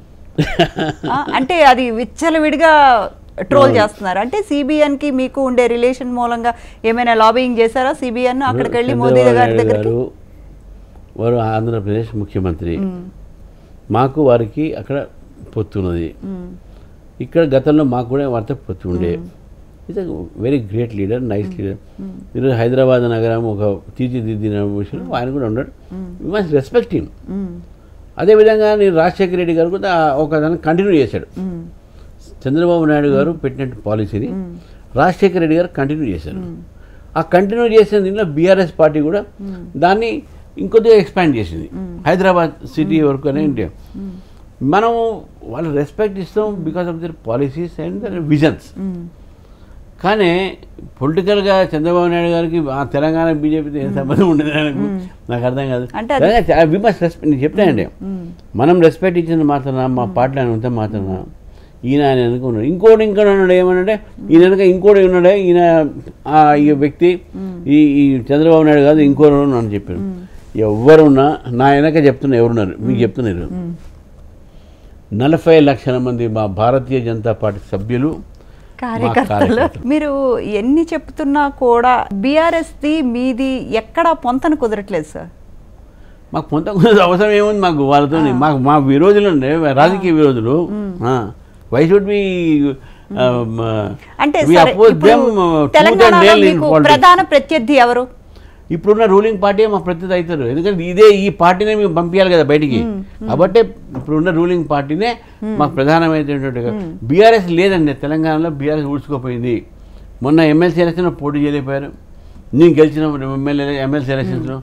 అంటే అది విచ్చలవిడిగా ట్రోల్ చేస్తున్నారు. అంటే సిబిఎన్కి మీకు ఉండే రిలేషన్ మూలంగా ఏమైనా లాబింగ్ చేశారా సిబిఎన్ అక్కడికి వెళ్ళి మోదీ గారి దగ్గరికి? వారు ఆంధ్రప్రదేశ్ ముఖ్యమంత్రి, మాకు వారికి అక్కడ పొత్తున్నది. ఇక్కడ గతంలో మాకు కూడా వారితో పొత్తు ఉండే. Is a very great leader, nice leader. ఈరోజు హైదరాబాద్ నగరం ఒక తీర్చిదిద్దిన విషయంలో ఆయన కూడా ఉన్నాడు. You must respect him. అదేవిధంగా నేను రాజశేఖర రెడ్డి గారు కూడా ఒక దాన్ని కంటిన్యూ చేశాడు. చంద్రబాబు నాయుడు గారు పెట్టిన పాలసీని రాజశేఖర రెడ్డి గారు కంటిన్యూ చేశారు. ఆ కంటిన్యూ చేసిన దీనిలో బీఆర్ఎస్ పార్టీ కూడా దాన్ని ఇంకొద్దిగా ఎక్స్పాండ్ చేసింది హైదరాబాద్ సిటీ వరకు అనే ఇండియా. మనం వాళ్ళు రెస్పెక్ట్ ఇస్తాం because of their policies and their visions. కానీ పొలిటికల్గా చంద్రబాబు నాయుడు గారికి ఆ తెలంగాణ బీజేపీతో ఏం సంబంధం ఉండదు నాకు అర్థం కాదు. We must respect. నేను చెప్తానండి, మనం రెస్పెక్ట్ ఇచ్చిన మాత్రాన మా పార్టీలో ఆయన ఉంటే మాత్రాన ఈయన ఆయన అనుకున్నాడు. ఇంకోటి ఉన్నాడు ఏమనంటే ఈయన వెనక ఇంకోటి ఉన్నాడే, ఈయన ఈ వ్యక్తి ఈ చంద్రబాబు నాయుడు కాదు ఇంకోరు అని చెప్పారు. ఎవరున్నా నా వెనక చెప్తున్నా, ఎవరున్నారు మీకు చెప్తున్నారు, 40 లక్షల మంది మా భారతీయ జనతా పార్టీ సభ్యులు కార్యకర్తలు. మీరు ఎన్ని చెప్తున్నా కూడా బీఆర్ఎస్ది మీది ఎక్కడా పొంతన కుదరట్లేదు సార్. మాకు పొందకుండా అవసరం ఏముంది మాకు వాళ్ళతో మాకు మా విరోధులు రాజకీయ విరోధులు వై షుడ్ బి అంటే తెలంగాణలో మీకు ప్రధాన ప్రత్యర్థి ఎవరు? ఇప్పుడున్న రూలింగ్ పార్టీ మా ప్రత్యర్థి అవుతారు. ఎందుకంటే ఈ పార్టీనే మేము పంపించాలి కదా బయటికి. కాబట్టి ఇప్పుడున్న రూలింగ్ పార్టీనే మాకు ప్రధానమైనటువంటి బీఆర్ఎస్ లేదండి. తెలంగాణలో బీఆర్ఎస్ ఊడ్చుకోపోయింది. మొన్న ఎమ్మెల్సీ ఎలక్షన్ పోటీ చేయలేకపోయారు. నేను గెలిచిన ఎమ్మెల్సీ ఎలక్షన్స్లో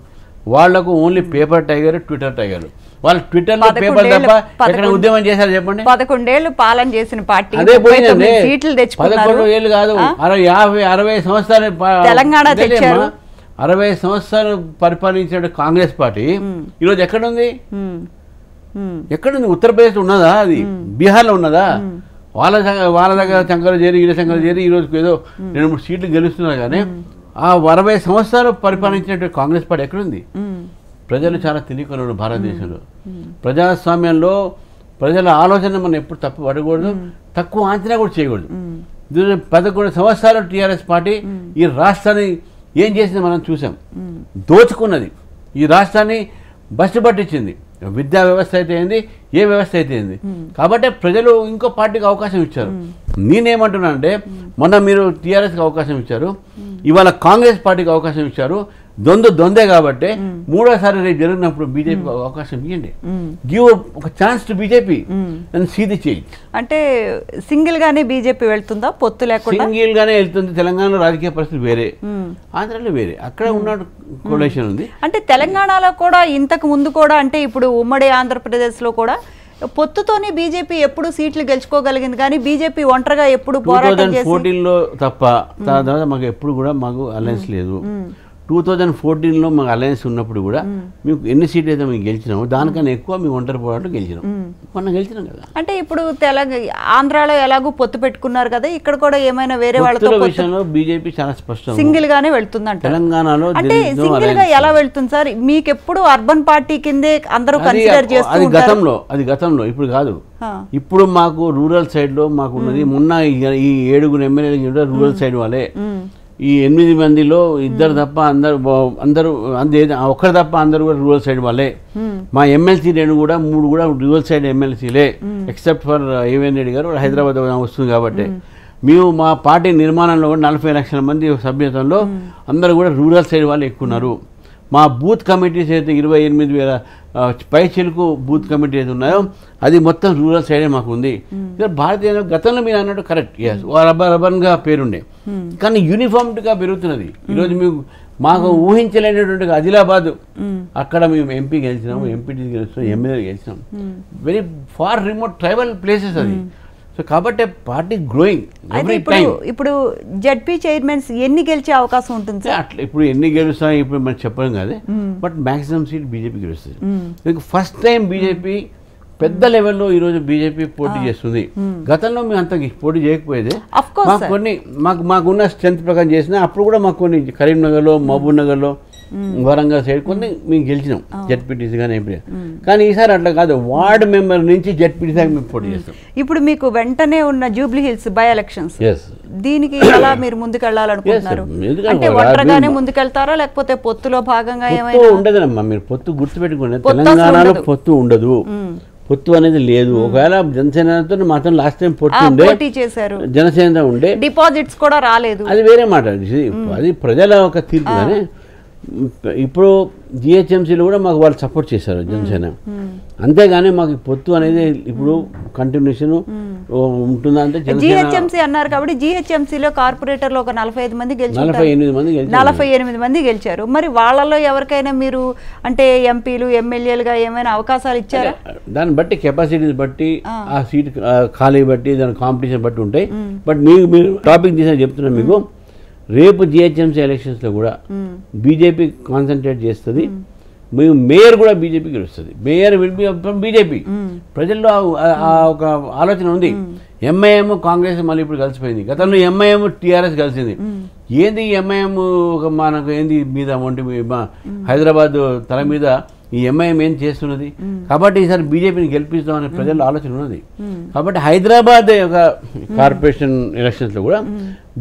వాళ్లకు only paper tiger, Twitter tiger. వాళ్ళు ట్విట్టర్లో పేపర్ తప్ప ఎక్కడ ఉద్యమం చేశారు చెప్పండి? 11 ఏళ్ళు పాలన చేసిన పార్టీ అదే పోయిందండి. సీట్లు తెచ్చుకున్నారు. 11 ఏళ్ళు కాదు, 60 సంవత్సరాలు తెలంగాణ తెచ్చారు. 60 సంవత్సరాలు పరిపాలించిన కాంగ్రెస్ పార్టీ ఈరోజు ఎక్కడుంది? ఎక్కడుంది? ఉత్తరప్రదేశ్ ఉన్నదా? అది బీహార్లో ఉన్నదా? వాళ్ళ దగ్గర శంకర్ చేరి వీళ్ళ శంకర్ చేరి ఈరోజు ఏదో 2-3 సీట్లు గెలుస్తున్నారు. కానీ ఆ 60 సంవత్సరాలు పరిపాలించినటువంటి కాంగ్రెస్ పార్టీ ఎక్కడుంది? ప్రజలు చాలా తెలియకున్నారు భారతదేశంలో. ప్రజాస్వామ్యంలో ప్రజల ఆలోచన మనం ఎప్పుడు తప్పు పడకూడదు, తక్కువ అంచనా కూడా చేయకూడదు. 11 సంవత్సరాలు టీఆర్ఎస్ పార్టీ ఈ రాష్ట్రాన్ని ఏం చేసింది మనం చూసాం. దోచుకున్నది, ఈ రాష్ట్రాన్ని బస్సు పట్టించింది. విద్యా వ్యవస్థ అయితే ఏంది, ఏ వ్యవస్థ అయితే ఏంది. కాబట్టి ప్రజలు ఇంకో పార్టీకి అవకాశం ఇచ్చారు. నేనేమంటున్నా అంటే మొన్న మీరు టీఆర్ఎస్కి అవకాశం ఇచ్చారు, ఇవాళ కాంగ్రెస్ పార్టీకి అవకాశం ఇచ్చారు. దొందే కాబట్టి మూడోసారి రేపు జరిగినప్పుడు బీజేపీకి అవకాశం ఇవ్వండి. గివ్ ఒక chance to BJP and see the change. అంటే సింగిల్ గానే బీజేపీ వెళ్తుందా, పొత్తు లేకుండా? సింగిల్ గానే వెళ్తుంది. తెలంగాణలో రాజకీయ పరిస్థితి వేరే, ఆంధ్రాలో వేరే. అక్కడ ఉన్న కొలేషన్ ఉంది. అంటే తెలంగాణలో కూడా ఇంతకు ముందు కూడా, అంటే ఇప్పుడు ఉమ్మడి ఆంధ్రప్రదేశ్లో కూడా పొత్తుతోనే బీజేపీ ఎప్పుడు సీట్లు గెలుచుకోగలిగింది. కానీ బీజేపీ ఒంటరిగా ఎప్పుడు పోరాటం చేసి 2014లో తప్ప తర్వాత మాకు ఎప్పుడు కూడా మాకు అలయన్స్ లేదు. 2014లో మాకు అలయన్స్ ఉన్నప్పుడు కూడా మీకు ఎన్ని సీట్లు అయితే మేము గెలిచినామో దానికన్నా ఎక్కువ మేము ఒంటరి పోరాటం గెలిచినాం. మొన్న గెలిచినాం కదా. అంటే ఇప్పుడు ఆంధ్రాలో ఎలాగో పొత్తు పెట్టుకున్నారు కదా, ఇక్కడ కూడా ఏమైనా వేరే వాళ్ళతో విషయంలో బీజేపీ చాలా స్పష్టంగా సింగిల్ గానే వెళ్తుందంట. తెలంగాణలో అంటే సింగిల్ గా ఎలా వెళ్తుంది సార్? మీకు ఎప్పుడు అర్బన్ పార్టీ కిందే అందరూ కన్సిడర్ చేస్తూ అది గతంలో ఇప్పుడు కాదు. ఇప్పుడు మాకు రూరల్ సైడ్ లో మాకు ఉన్నది. మొన్న ఈ 7 ఎమ్మెల్యేలు రూరల్ సైడ్ వాళ్ళే. ఈ 8 మందిలో 2 తప్ప అందరూ ఒక్కరు తప్ప అందరూ కూడా రూరల్ సైడ్ వాళ్ళే. మా ఎమ్మెల్సీ 2 కూడా 3 కూడా రూరల్ సైడ్ ఎమ్మెల్సీలే, ఎక్సెప్ట్ ఫర్ ఏవిఎన్ రెడ్డి గారు హైదరాబాద్ వస్తుంది కాబట్టి. మేము మా పార్టీ నిర్మాణంలో కూడా 40 లక్షల మంది సభ్యత్వంలో అందరూ కూడా రూరల్ సైడ్ వాళ్ళు ఎక్కున్నారు. మా బూత్ కమిటీస్ అయితే 28,000 పైచిలకు బూత్ కమిటీ అయితే ఉన్నాయో అది మొత్తం రూరల్ సైడే మాకు ఉంది. భారతీయ గతంలో మీరు అన్నట్టు కరెక్ట్, ఎస్ అర్బన్గా పేరుండే, కానీ యూనిఫామ్గా పెరుగుతున్నది. ఈరోజు మాకు ఊహించలేనటువంటి ఆదిలాబాద్, అక్కడ మేము ఎంపీ గెలిచినాము, ఎంపీటీ గెలిచినాం, ఎమ్మెల్యే గెలిచినాం. Very far remote tribal places అది. సో కాబట్టి పార్టీ గ్రోయింగ్. ఇప్పుడు జడ్పీ చైర్మన్స్ ఎన్ని గెలిచే అవకాశం ఉంటుంది సార్? అట్లా ఇప్పుడు ఎన్ని గెలుస్తాయి ఇప్పుడు మనం చెప్పడం కాదు, బట్ మ్యాక్సిమం సీట్ బీజేపీ గెలుస్తుంది. ఫస్ట్ టైం బీజేపీ పెద్ద లెవెల్లో ఈరోజు బీజేపీ పోటీ చేస్తుంది. గతంలో మేము అంత పోటీ చేయకపోయేది. మాకున్న స్ట్రెంత్ ప్రకారం చేసినా అప్పుడు కూడా మాకు కొన్ని కరీంనగర్లో, మహబూబ్ నగర్లో, వరంగల్ సైడ్ కొన్ని మేము గెలిచినాం జెడ్పీటీసీ కానీ ఎంపీ. కానీ ఈసారి అట్లా కాదు, వార్డు మెంబర్ నుంచి జెడ్పీటీసీ మేము పోటీ చేస్తాం. ఇప్పుడు మీకు వెంటనే ఉన్న జూబ్లీ హిల్స్ బై ఎలక్షన్స్, దీనికి ఎలా మీరు ముందుకు వెళ్ళాలనుకుంటున్నారు? అంటే ఒంటరిగానే ముందుకెళ్తారా లేకపోతే పొత్తులో భాగంగా ఏమైనా? ఉండదమ్మా, మీరు పొత్తు గుర్తుపెట్టుకోండి. తెలంగాణలో పొత్తు ఉండదు, పొత్తు అనేది లేదు. ఒకవేళ జనసేనతో మాత్రం లాస్ట్ టైం పొత్తు ఉండే, జనసేన ఉండే, డిపాజిట్స్ కూడా రాలేదు, అది వేరే మాట. అది ప్రజల ఒక తీర్పు. కానీ ఇప్పుడు జిహెచ్ఎంసీలో కూడా మాకు వాళ్ళు సపోర్ట్ చేశారు జనసేన. అంతేగాని మాకు పొత్తు అనేది ఇప్పుడు కంటిన్యూషన్ ఉంటుందా అంటే జిహెచ్ఎంసీ అన్నారు కాబట్టి జిహెచ్ఎంసీలో కార్పొరేటర్లు ఒక 45 మంది గెలిచారు, 48 మంది గెలిచారు. మరి వాళ్ళలో ఎవరికైనా మీరు అంటే ఎంపీలు ఎమ్మెల్యేలుగా ఏమైనా అవకాశాలు ఇచ్చారా? దాన్ని బట్టి కెపాసిటీని బట్టి ఆ సీట్ ఖాళీ బట్టి దాని కాంపిటీషన్ బట్టి ఉంటాయి. బట్ మీరు టాపిక్ తీసిన చెప్తున్నా మీకు, రేపు జిహెచ్ఎంసీ ఎలక్షన్స్లో కూడా బీజేపీ కాన్సన్ట్రేట్ చేస్తుంది. మేము మేయర్ కూడా బీజేపీ గెలుస్తుంది. Mayor will be from BJP. ప్రజల్లో ఒక ఆలోచన ఉంది. ఎంఐఎం కాంగ్రెస్ మళ్ళీ ఇప్పుడు కలిసిపోయింది. గతంలో ఎంఐఎం టీఆర్ఎస్ కలిసింది. ఏంది ఎంఐఎం మనకు ఏంది మీద ఒంటి హైదరాబాద్ తల మీద ఈ ఎంఐఎం ఏం చేస్తున్నది, కాబట్టి ఈసారి బీజేపీని గెలిపిస్తామనే ప్రజల ఆలోచన ఉన్నది. కాబట్టి హైదరాబాద్ యొక్క కార్పొరేషన్ ఎలక్షన్స్లో కూడా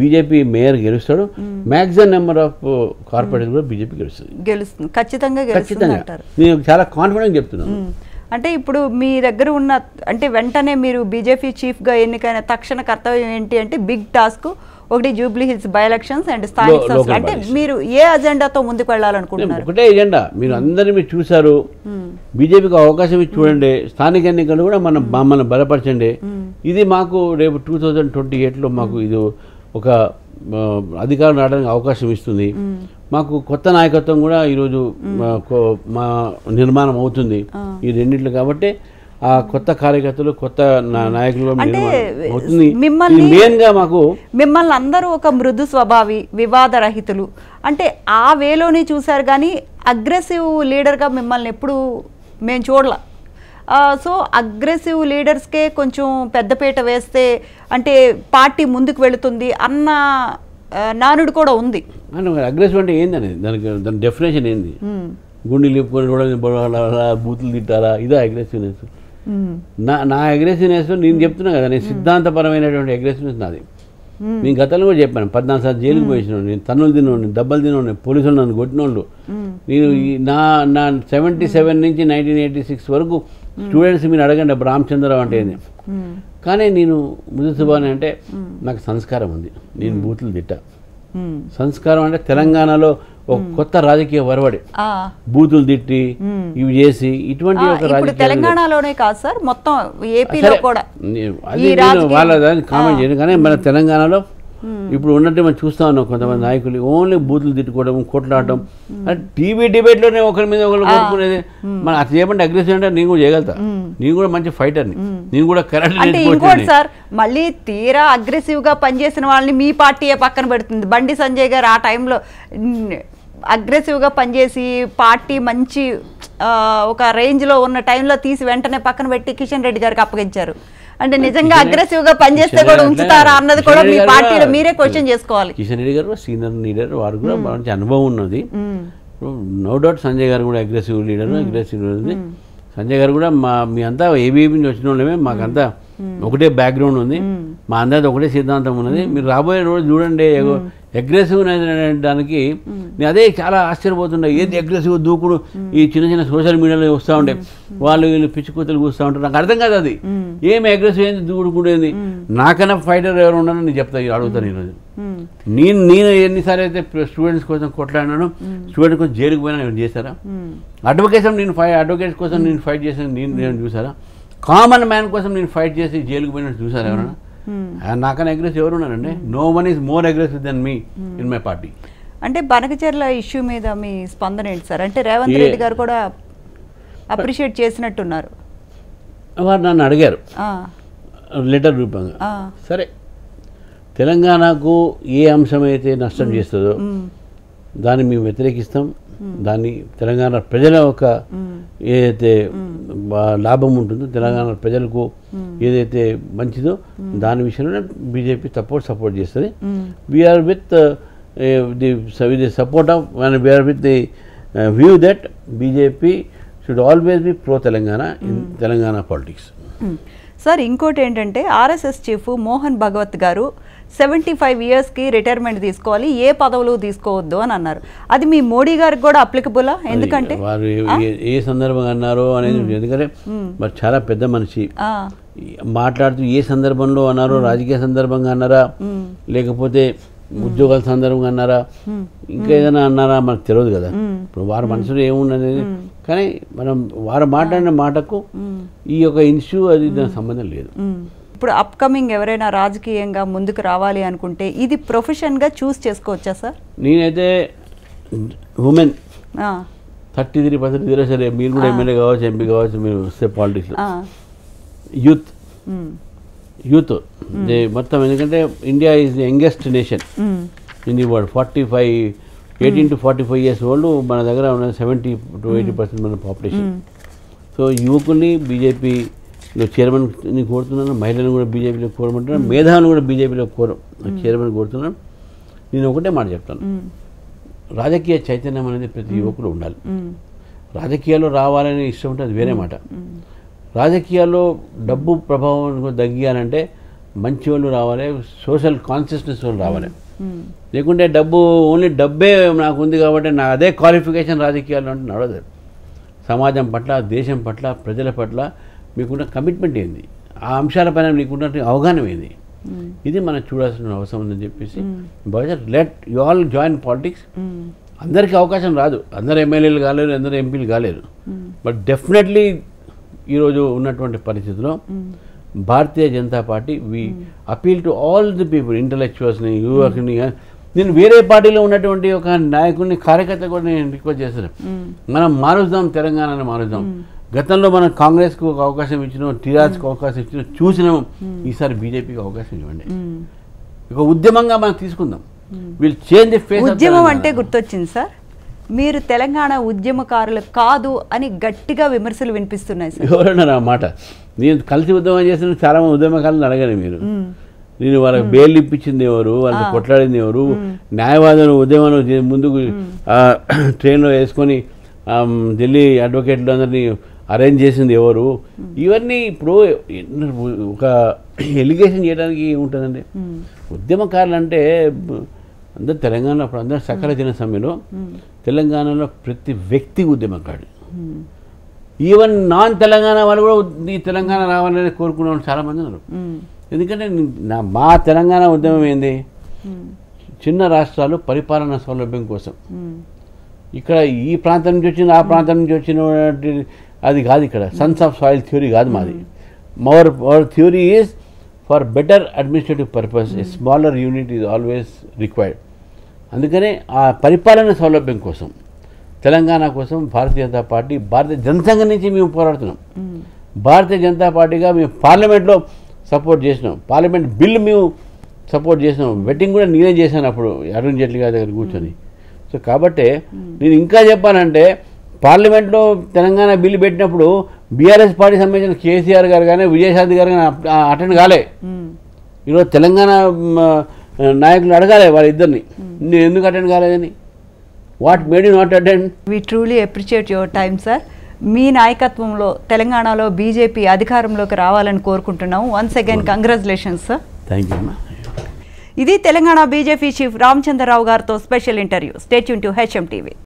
బీజేపీ మేయర్ గెలుస్తాడు, మ్యాక్సిమం నెంబర్ ఆఫ్ కార్పొరేషన్ కూడా బీజేపీ గెలుస్తుంది, ఖచ్చితంగా గెలుస్తుంది. నేను చాలా కాన్ఫిడెంట్ చెప్తున్నాను. అంటే ఇప్పుడు మీ దగ్గర ఉన్న అంటే వెంటనే మీరు బీజేపీ చీఫ్గా ఎన్నికైన తక్షణ కర్తవ్యం ఏంటి అంటే బిగ్ టాస్క్ ఒకటి Jubilee hills by elections and స్థానిక సంస్థలు. అంటే మీరు ఏ అజెండాతో ముందుకు వెళ్ళాలనుకుంటున్నారు? ఒకటే ఎజెండా, మీరు అందరినీ మీరు చూసారు, బీజేపీకి అవకాశం ఇచ్చి చూడండి, స్థానిక ఎన్నికలు కూడా మనం బలపరచండి. ఇది మాకు రేపు 2028లో మాకు ఇది ఒక అధికారం రావడానికి అవకాశం ఇస్తుంది. మాకు కొత్త నాయకత్వం కూడా ఈరోజు మా నిర్మాణం అవుతుంది ఈ రెండింటిలో. కాబట్టి ఆ కొత్త కార్యకర్తలు కొత్త నాయకులు అవుతుంది. మెయిన్గా మాకు మిమ్మల్ని అందరూ ఒక మృదు స్వభావి వివాదరహితులు అంటే ఆ వేలోనే చూశారు, కానీ అగ్రెసివ్ లీడర్గా మిమ్మల్ని ఎప్పుడు మేము చూడలా. సో అగ్రెసివ్ లీడర్స్కే కొంచెం పెద్దపీట వేస్తే అంటే పార్టీ ముందుకు వెళుతుంది అన్న నానుడు కూడా ఉంది. అగ్రెసివ్ అంటే ఏంది అనేది దాని డెఫినేషన్ ఏంది? గుండెలు లేపుకొని బూతులు తిట్టారా? ఇదా అగ్రెసివ్నెస్? నా అగ్రెసివ్నెస్ నేను చెప్తున్నా కదా, నేను సిద్ధాంతపరమైనటువంటి అగ్రెసివ్నెస్ నాది. నేను గతంలో కూడా చెప్పాను, 14 సార్లు జైలుకి పోయినాను, నేను తన్నులు తినోడిని, దెబ్బలు తినోడిని, పోలీసులు నన్ను కొట్టినోళ్ళు. నేను నా 77 నుంచి 1986 వరకు స్టూడెంట్స్ మీరు అడగండి రామచంద్రరావు అంటే ఏంది. కానీ నేను ముదుసుబాని అంటే నాకు సంస్కారం ఉంది, నేను బూతులు తిట్టా. సంస్కారం అంటే తెలంగాణలో ఒక కొత్త రాజకీయ వరవడి, బూతులు తిట్టి ఇవి చేసి ఇటువంటి ఒక రాజకీయ తెలంగాణలోనే కాదు సార్, మొత్తం ఏపీలో కూడా వాళ్ళ దాన్ని కామెంట్ చేయను. కానీ మన తెలంగాణలో ఇప్పుడు ఉన్నట్టు మనం చూస్తా ఉన్నాం, కొంతమంది నాయకులు ఓన్లీ బూతులు తిట్టుకోవడం, కొట్లాడటం. టీవీ డిబేట్లోనే ఒకరి మీద ఒకరు కొట్టుకునేది. మనం అది చేయమంటే అగ్రెసివ్ అంటే నేను కూడా చేయగలుగుతా, నేను కూడా మంచి ఫైటర్ని, నేను కూడా కరెక్ట్. సార్ మళ్ళీ తీరా అగ్రెసివ్గా పనిచేసిన వాళ్ళని మీ పార్టీయే పక్కన పెడుతుంది. బండి సంజయ్ గారు ఆ టైంలో అగ్రెసివ్గా పనిచేసి పార్టీ మంచి ఒక రేంజ్లో ఉన్న టైంలో తీసి వెంటనే పక్కన పెట్టి కిషన్ రెడ్డి గారికి అప్పగించారు. అంటే నిజంగా అగ్రెసివ్ గా పనిచేస్తే కూడా ఉంచుతారా అన్నది కూడా మీ పార్టీలో మీరే క్వశ్చన్ చేసుకోవాలి. కిషన్ రెడ్డి గారు సీనియర్ లీడర్, వారు కూడా మంచి అనుభవం ఉన్నది. నో డౌట్ సంజయ్ గారు కూడా అగ్రెసివ్ లీడర్, అగ్రెసివ్ ఉంది. సంజయ్ గారు కూడా మీ అంతా ఏబీపీ నుంచి వచ్చిన వాళ్ళమే, మాకంతా ఒకటే బ్యాక్గ్రౌండ్ ఉంది, మా అందరిది ఒకటే సిద్ధాంతం ఉన్నది. మీరు రాబోయే రోజు చూడండి అగ్రెసివ్ దానికి నేను అదే చాలా ఆశ్చర్యపోతుండే. ఏది అగ్రెసివ్ దూకుడు ఈ చిన్న సోషల్ మీడియాలో వస్తూ ఉంటే వాళ్ళు వీళ్ళు పిచ్చి కూతులు కూస్తూ ఉంటారు. నాకు అర్థం కాదు అది ఏమి అగ్రెసివ్ ఏంది, దూకుడుకుండేది. నాకన్నా ఫైటర్ ఎవరు ఉన్నారో నేను చెప్తా, అడుగుతాను ఈరోజు. నేను ఎన్నిసార్లు అయితే స్టూడెంట్స్ కోసం కొట్లాడినాను, స్టూడెంట్స్ కోసం జైలుకి పోయినా నేను చేశారా? అడ్వకేట్స్ కోసం నేను ఫైట్ చేశాను, నేను చూసారా? కామన్ మ్యాన్ కోసం నేను ఫైట్ చేసి జైలుకి పోయినట్టు చూసారా ఎవరైనా? నాకన్నా అగ్రెసివ్ ఎవరు ఉన్నారండి? No one is more aggressive than me in my party. అంటే బనకచెర్ల ఇష్యూ మీద మీ స్పందన ఏంటి సార్? అంటే రేవంత్ రెడ్డి గారు కూడా అప్రిషియేట్ చేసినట్టున్నారు. వారు నన్ను అడిగారు లెటర్ రూపంగా. సరే, తెలంగాణకు ఏ అంశం అయితే నష్టం చేస్తుందో దాన్ని మేము వ్యతిరేకిస్తాం. దాన్ని తెలంగాణ ప్రజల ఒక ఏదైతే లాభం ఉంటుందో, తెలంగాణ ప్రజలకు ఏదైతే మంచిదో దాని విషయంలో బీజేపీ సపోర్ట్ చేస్తుంది. We're with the support of we're with the view that BJP should always be pro Telangana in Telangana politics. Sir ఇంకోటి ఏంటంటే ఆర్ఎస్ఎస్ చీఫ్ మోహన్ భగవత్ గారు 75 ఇయర్స్కి రిటైర్మెంట్ తీసుకోవాలి, ఏ పదవులు తీసుకోవద్దు అని అన్నారు. అది మీ మోడీ గారికి కూడా అప్లికబులా? ఎందుకంటే వారు ఏ సందర్భంగా అన్నారో అనేది, ఎందుకంటే మరి చాలా పెద్ద మనిషి మాట్లాడుతూ ఏ సందర్భంలో అన్నారో, రాజకీయ సందర్భంగా అన్నారా లేకపోతే ఉద్యోగాల సందర్భంగా అన్నారా, ఇంకా ఏదైనా అన్నారా మనకు తెలియదు కదా. ఇప్పుడు వారి మనసులో ఏముండనేది, కానీ మనం వారు మాట్లాడిన మాటకు ఈ యొక్క ఇష్యూ అది దానికి సంబంధం లేదు. ఇప్పుడు అప్కమింగ్ ఎవరైనా రాజకీయంగా ముందుకు రావాలి అనుకుంటే ఇది ప్రొఫెషన్గా చూస్ చేసుకోవచ్చా సార్? నేనైతే ఉమెన్ 33% సరే, మీరు కూడా ఎమ్మెల్యే కావచ్చు, ఎంపీ కావచ్చు, మీరు వస్తే పాలిటిక్స్లో యూత్ మొత్తం. ఎందుకంటే India is the youngest nation in the world. 18 to 45 years old మన దగ్గర ఉన్న 70 to 80% మన పాపులేషన్. సో యువకుల్ని బీజేపీలో చైర్మన్ని కోరుతున్నాను, మహిళలను కూడా బీజేపీలో కోరమంటున్నాను, మేధావులను కూడా బీజేపీలో చైర్మన్ కోరుతున్నాను. నేను ఒకటే మాట చెప్తాను, రాజకీయ చైతన్యం అనేది ప్రతి యువకులు ఉండాలి. రాజకీయాల్లో రావాలని ఇష్టం ఉంటే అది వేరే మాట. రాజకీయాల్లో డబ్బు ప్రభావం తగ్గియాలంటే మంచి వాళ్ళు రావాలి, సోషల్ కాన్షియస్నెస్ వాళ్ళు రావాలి. లేకుంటే ఓన్లీ డబ్బే నాకు ఉంది కాబట్టి నా అదే క్వాలిఫికేషన్ రాజకీయాల్లో అంటే నడవదు. సమాజం పట్ల, దేశం పట్ల, ప్రజల పట్ల మీకున్న కమిట్మెంట్ ఏంది, ఆ అంశాలపైన మీకున్న అవగాహన ఏంది, ఇది మనం చూడాల్సిన అవసరం ఉందని చెప్పేసి let you all join politics. అందరికీ అవకాశం రాదు, అందరు ఎమ్మెల్యేలు కాలేరు, అందరు ఎంపీలు కాలేరు. బట్ డెఫినెట్లీ ఈరోజు ఉన్నటువంటి పరిస్థితిలో Bharatiya Janata Party we appeal to all the people, ఇంటలెక్చువల్స్ని, యువకుని. నేను వేరే పార్టీలో ఉన్నటువంటి ఒక నాయకుడిని, కార్యకర్త కూడా నేను రిక్వెస్ట్ చేస్తున్నాను, మనం మారుద్దాం, తెలంగాణను మారుద్దాం. గతంలో మనం కాంగ్రెస్కు ఒక అవకాశం ఇచ్చినాం, టీఆర్ఎస్కి అవకాశం ఇచ్చినాం, చూసినాము. ఈసారి బీజేపీకి అవకాశం ఇవ్వండి, ఒక ఉద్యమంగా మనం తీసుకుందాం. Will change the face. ఉద్యమం అంటే గుర్తొచ్చింది సార్, మీరు తెలంగాణ ఉద్యమకారులు కాదు అని గట్టిగా విమర్శలు వినిపిస్తున్నాయి సార్. ఎవరన్నారు ఆ మాట? నేను కలిసి ఉద్యమం చేసిన చాలా మంది ఉద్యమకారులను అడగండి మీరు. నేను వాళ్ళకి బెయిల్ ఇప్పించింది ఎవరు, వాళ్ళకి కొట్లాడింది ఎవరు, న్యాయవాదులు ఉద్యమం ముందుకు ట్రైన్లో వేసుకొని ఢిల్లీ అడ్వకేట్లు అందరినీ అరేంజ్ చేసింది ఎవరు, ఇవన్నీ ఇప్పుడు ఒక ఎలిగేషన్ చేయడానికి ఉంటుందండి. ఉద్యమకారులు అంటే అందరు తెలంగాణలో, అప్పుడు అందరూ సకల జన సమ్మెలో తెలంగాణలో ప్రతి వ్యక్తి ఉద్యమకాడు. ఈవెన్ నాన్ తెలంగాణ వాళ్ళు కూడా ఈ తెలంగాణ రావాలని కోరుకునే వాళ్ళు చాలామంది ఉన్నారు. ఎందుకంటే మా తెలంగాణ ఉద్యమం ఏంది, చిన్న రాష్ట్రాలు పరిపాలన సౌలభ్యం కోసం. ఇక్కడ ఈ ప్రాంతం నుంచి వచ్చిన, ఆ ప్రాంతం నుంచి వచ్చిన అది కాదు. ఇక్కడ సన్స్ ఆఫ్ సాయిల్ థియరీ కాదు మాది. Hour theory is for better administrative purpose. A smaller unit is always required. అందుకనే ఆ పరిపాలన సౌలభ్యం కోసం, తెలంగాణ కోసం భారతీయ జనతా పార్టీ, భారతీయ జనసంఘం నుంచి మేము పోరాడుతున్నాం. భారతీయ జనతా పార్టీగా మేము పార్లమెంట్లో సపోర్ట్ చేసినాం, పార్లమెంట్ బిల్ మేము సపోర్ట్ చేసినాం. వెట్టింగ్ కూడా నేనే చేశాను అప్పుడు అరుణ్ జైట్లీ గారి దగ్గర కూర్చొని. సో కాబట్టి నేను ఇంకా చెప్పానంటే, పార్లమెంట్లో తెలంగాణ బిల్లు పెట్టినప్పుడు బీఆర్ఎస్ పార్టీ సంబంధించిన కేసీఆర్ గారు కానీ, విజయశాంతి గారు కానీ అటెండ్ కాలే. ఈరోజు తెలంగాణ నాయకులు అడగాలి వాళ్ళిద్దరిని, నేను ఎందుకు అటెండ్ కాలేదని. What made you not attend? We truly appreciate your time sir. మీ నాయకత్వంలో తెలంగాణలో బీజేపీ అధికారంలోకి రావాలని కోరుకుంటున్నాము. Once again congratulations sir. Thank you. ఇది తెలంగాణ బీజేపీ చీఫ్ రామచంద్రరావు గారితో special interview. Stay tune to HM TV.